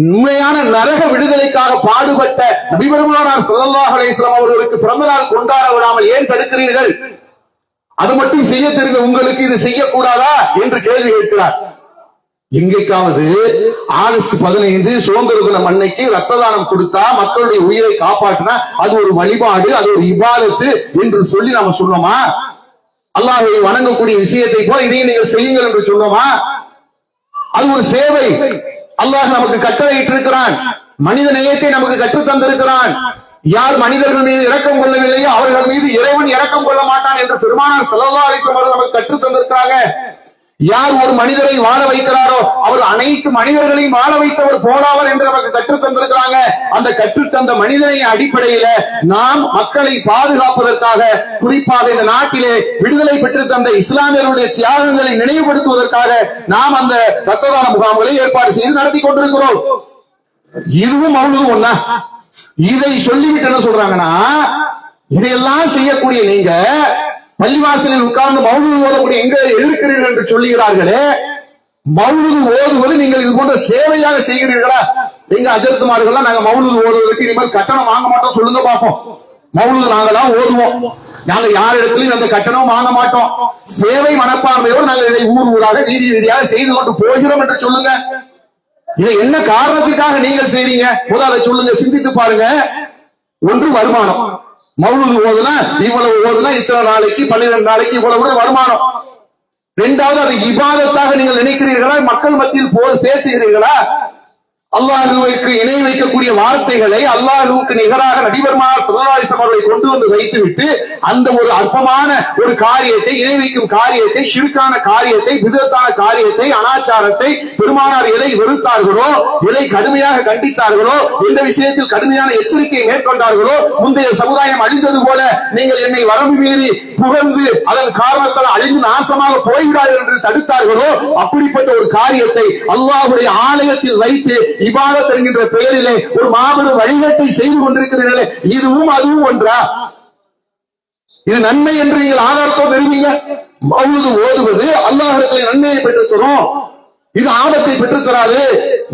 உண்மையான நரக விடுதலைக்காக பாடுபட்ட நபி பெருமானார் ஸல்லல்லாஹு அலைஹி வஸல்லம் அவர்களுக்கு பிறந்த நாள் கொண்டாட விடாமல் ஏன் தடுக்கிறீர்கள்? அது மட்டும் செய்ய தெரிந்த உங்களுக்கு இது செய்யக்கூடாதா என்று கேள்வி கேட்கிறார். எங்கேயாவது ஆகஸ்ட் 15 சுதந்திர தினம் அன்னைக்கு ரத்த தானம் கொடுத்தா, மக்களுடைய உயிரை காப்பாற்றினா அது ஒரு வழிபாடு, அது ஒரு இபாதத்து என்று சொல்லி நாம சொன்னோமா? அல்லாஹ்வை வணங்கக்கூடிய விஷயத்தை போல இதையும் நீங்கள் செய்யுங்கள் என்று சொன்னோமா? அது ஒரு சேவை. அல்லாஹ் நமக்கு கட்டளையிட்டு இருக்கிறான். மனித நேயத்தை நமக்கு கற்றுத் தந்திருக்கிறான். யார் மனிதர்கள் மீது இரக்கம் கொள்ளவில்லையோ அவர்கள் மீது இறைவன் இரக்கம் கொள்ள மாட்டான் என்று பெருமானார் ஸல்லல்லாஹு அலைஹி வஸல்லம் நமக்கு கற்றுத் தந்திருக்கிறாங்க. யார் ஒரு மனிதரை வாழ வைக்கிறாரோ அவர் அனைத்து மனிதர்களையும் வாழ வைத்தவர் போலாவர் என்று நமக்கு கற்றுத் தந்திருக்கிறாங்க. அந்த கற்றுத்தந்த மனிதனை அடிப்படையில நாம் மக்களை பாதுகாப்பதற்காக, குறிப்பாக இந்த நாட்டிலே விடுதலை பெற்று தந்த இஸ்லாமியர்களுடைய தியாகங்களை நினைவுபடுத்துவதற்காக நாம் அந்த ரத்த தான முகாம்களை ஏற்பாடு செய்து நடத்தி கொண்டிருக்கிறோம். இதுவும் மௌலூது ஒண்ணா? இதை சொல்லிவிட்டு என்ன சொல்றாங்கன்னா, இதையெல்லாம் செய்யக்கூடிய நீங்க பள்ளிவாசலில் உட்கார்ந்து மௌலூது ஓதக்கூடிய எங்க எதிர்க்கிறீர்கள் என்று சொல்லுகிறார்களே, மௌலூது ஓதுவது நீங்கள் இது போன்ற சேவையாக செய்கிறீர்களா? எங்க அஜர்த்துமார்கள்லாம் நாங்க மௌலூது ஓதுவதற்கு இனிமேல் கட்டணம் வாங்க மாட்டோம் சொல்லுங்க பாப்போம். மௌலூது நாங்களாம் ஓதுவோம், நாங்க யாரிடத்திலும் அந்த கட்டணம் வாங்க மாட்டோம், சேவை மனப்பான்மையோடு நாங்கள் இதை ஊர் ஊராக வீதி வீதியாக செய்து கொண்டு போகிறோம் என்று சொல்லுங்க. இதை என்ன காரணத்துக்காக நீங்கள் செய்றீங்க? முதல்ல சொல்லுங்க, சிந்தித்து பாருங்க. ஒன்று வருமானம், மௌலூது ஓதுனா இவ்வளவு ஓதுனா இத்தனை நாளைக்கு 12 நாளைக்கு இவ்வளவு வருமானம். இரண்டாவது, அது இபாதத்தாக நீங்கள் நினைக்கிறீர்களா? மக்கள் மத்தியில் பேசுகிறீர்களா? அல்லாஹ்வுக்கு இணை வைக்கக்கூடிய வார்த்தைகளை அல்லாஹ்வுக்கு நிகராக நபிபெருமானார் ஸல்லல்லாஹு அலைஹி வஸல்லம் அவர்களை கொண்டு வந்து வைத்துவிட்டு அந்த ஒரு அற்பமான ஒரு காரியத்தை, இணை வைக்கும் காரியத்தை, ஷிர்கான காரியத்தை, பிதத்தான காரியத்தை, அனாச்சாரத்தை பெருமானார் எதை வெறுத்தார்களோ, எதை கடுமையாக கண்டித்தார்களோ, எந்த விஷயத்தில் கடுமையான எச்சரிக்கையை மேற்கொண்டார்களோ, முந்தைய சமுதாயம் அழிந்தது போல நீங்கள் என்னை வரம்பு மீறி புகழ்ந்து அதன் காரணத்தால் அழிந்து நாசமாக போய்விடார்கள் என்று தடுத்தார்களோ, அப்படிப்பட்ட ஒரு காரியத்தை அல்லாஹ்வுடைய ஆலயத்தில் வைத்து இபாதத் என்கின்ற பெயரிலே ஒரு மாபெரும் வழிகாட்டை செய்து கொண்டிருக்கிறீர்களே, இதுவும் அதுவும் ஒன்றா? இது நன்மை என்று நீங்கள் ஆதாரத்தோடு நிரூபிங்க. மௌலூது ஓதுவது அல்லாஹ்விடத்திலே நன்மையை பெற்றுத் தரும், இது ஆபத்தை பெற்றுத் தராது,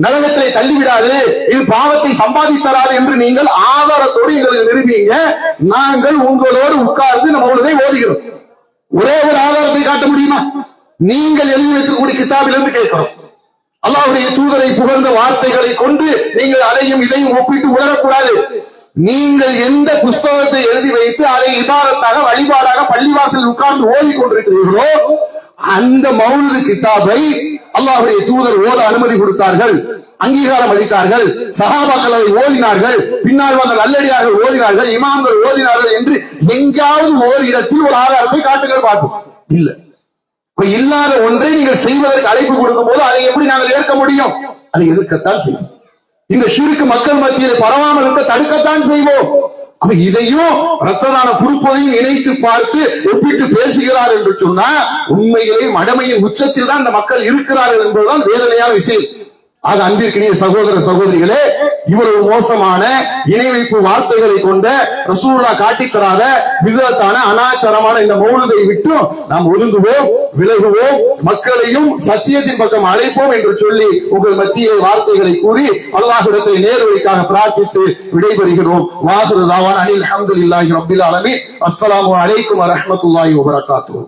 நரகத்திலே தள்ளிவிடாது, இது பாவத்தை சம்பாதித்தராது என்று நீங்கள் ஆதாரத்தோடு எங்களுக்கு நிரூபிங்க. நாங்கள் உங்களோடு உட்கார்ந்து நம்ம மௌலூதை ஓதுகிறோம். ஒரே ஒரு ஆதாரத்தை காட்ட முடியுமா? நீங்கள் எழுதி வைக்கக்கூடிய கிதாபிலிருந்து கேட்கிறோம். அல்லாஹ்வுடைய தூதரை புகழ்ந்த வார்த்தைகளை கொண்டு நீங்கள் அதையும் இதையும் ஒப்பிட்டு உணரக்கூடாது. நீங்கள் எந்த புஸ்தகத்தை எழுதி வைத்து அதை இபாதத்தாக, வழிபாடாக பள்ளிவாசல் உட்கார்ந்து ஓதி கொண்டிருக்கிறீர்களோ அந்த மௌலூது கிதாபை அல்லாஹ்வுடைய தூதர் ஓத அனுமதி கொடுத்தார்கள், அங்கீகாரம் அளித்தார்கள், சஹாபாக்கள் அதை ஓதினார்கள், பின்னால் வந்த நல்லடியார்கள் ஓதினார்கள், இமாம்கள் ஓதினார்கள் என்று எங்காவது ஒரு இடத்தில் ஒரு ஆதாரத்தை காட்டுங்கள் பார்ப்போம். இல்ல. இல்லாத ஒன்றை நீங்கள் செய்வதற்கு அழைப்பு கொடுக்கும் போது அதை எப்படி நாங்கள் ஏற்க முடியும்? அதை எதிர்க்கத்தான் செய்வோம். இந்த ஷிர்க் மக்கள் மத்தியில் பரவாமல் இருக்க தடுக்கத்தான் செய்வோம். அப்ப இதையும் ரத்த தான குறுப்பதையும் இணைத்து பார்த்து ஒப்பிட்டு பேசுகிறார் என்று சொன்னா உண்மையிலே மடமையின் உச்சத்தில் தான் இந்த மக்கள் இருக்கிறார்கள் என்பதுதான் வேதனையான விஷயம். ஆக அன்பிற்கினிய சகோதர சகோதரிகளே, இவ்வளவு மோசமான இணை வைப்பு வார்த்தைகளை கொண்ட ரசூலுல்லாஹ் காட்டித் தராத பிதத்தான அனாச்சாரமான இந்த மௌலூதை விட்டு நாம் ஒதுங்குவோம், விலகுவோம், மக்களையும் சத்தியத்தின் பக்கம் அழைப்போம் என்று சொல்லி உங்கள் மத்திய வார்த்தைகளை கூறி அல்லாஹ்விடத்தை நேர்வழிக்காக பிரார்த்தித்து விடைபெறுகிறோம். வாஹிரு தாவானா அனில் ஹம்துலில்லாஹி ரப்பில் ஆலமீன். அஸ்ஸலாமு அலைக்கும் வரஹ்மத்துல்லாஹி வபரகாத்துஹு.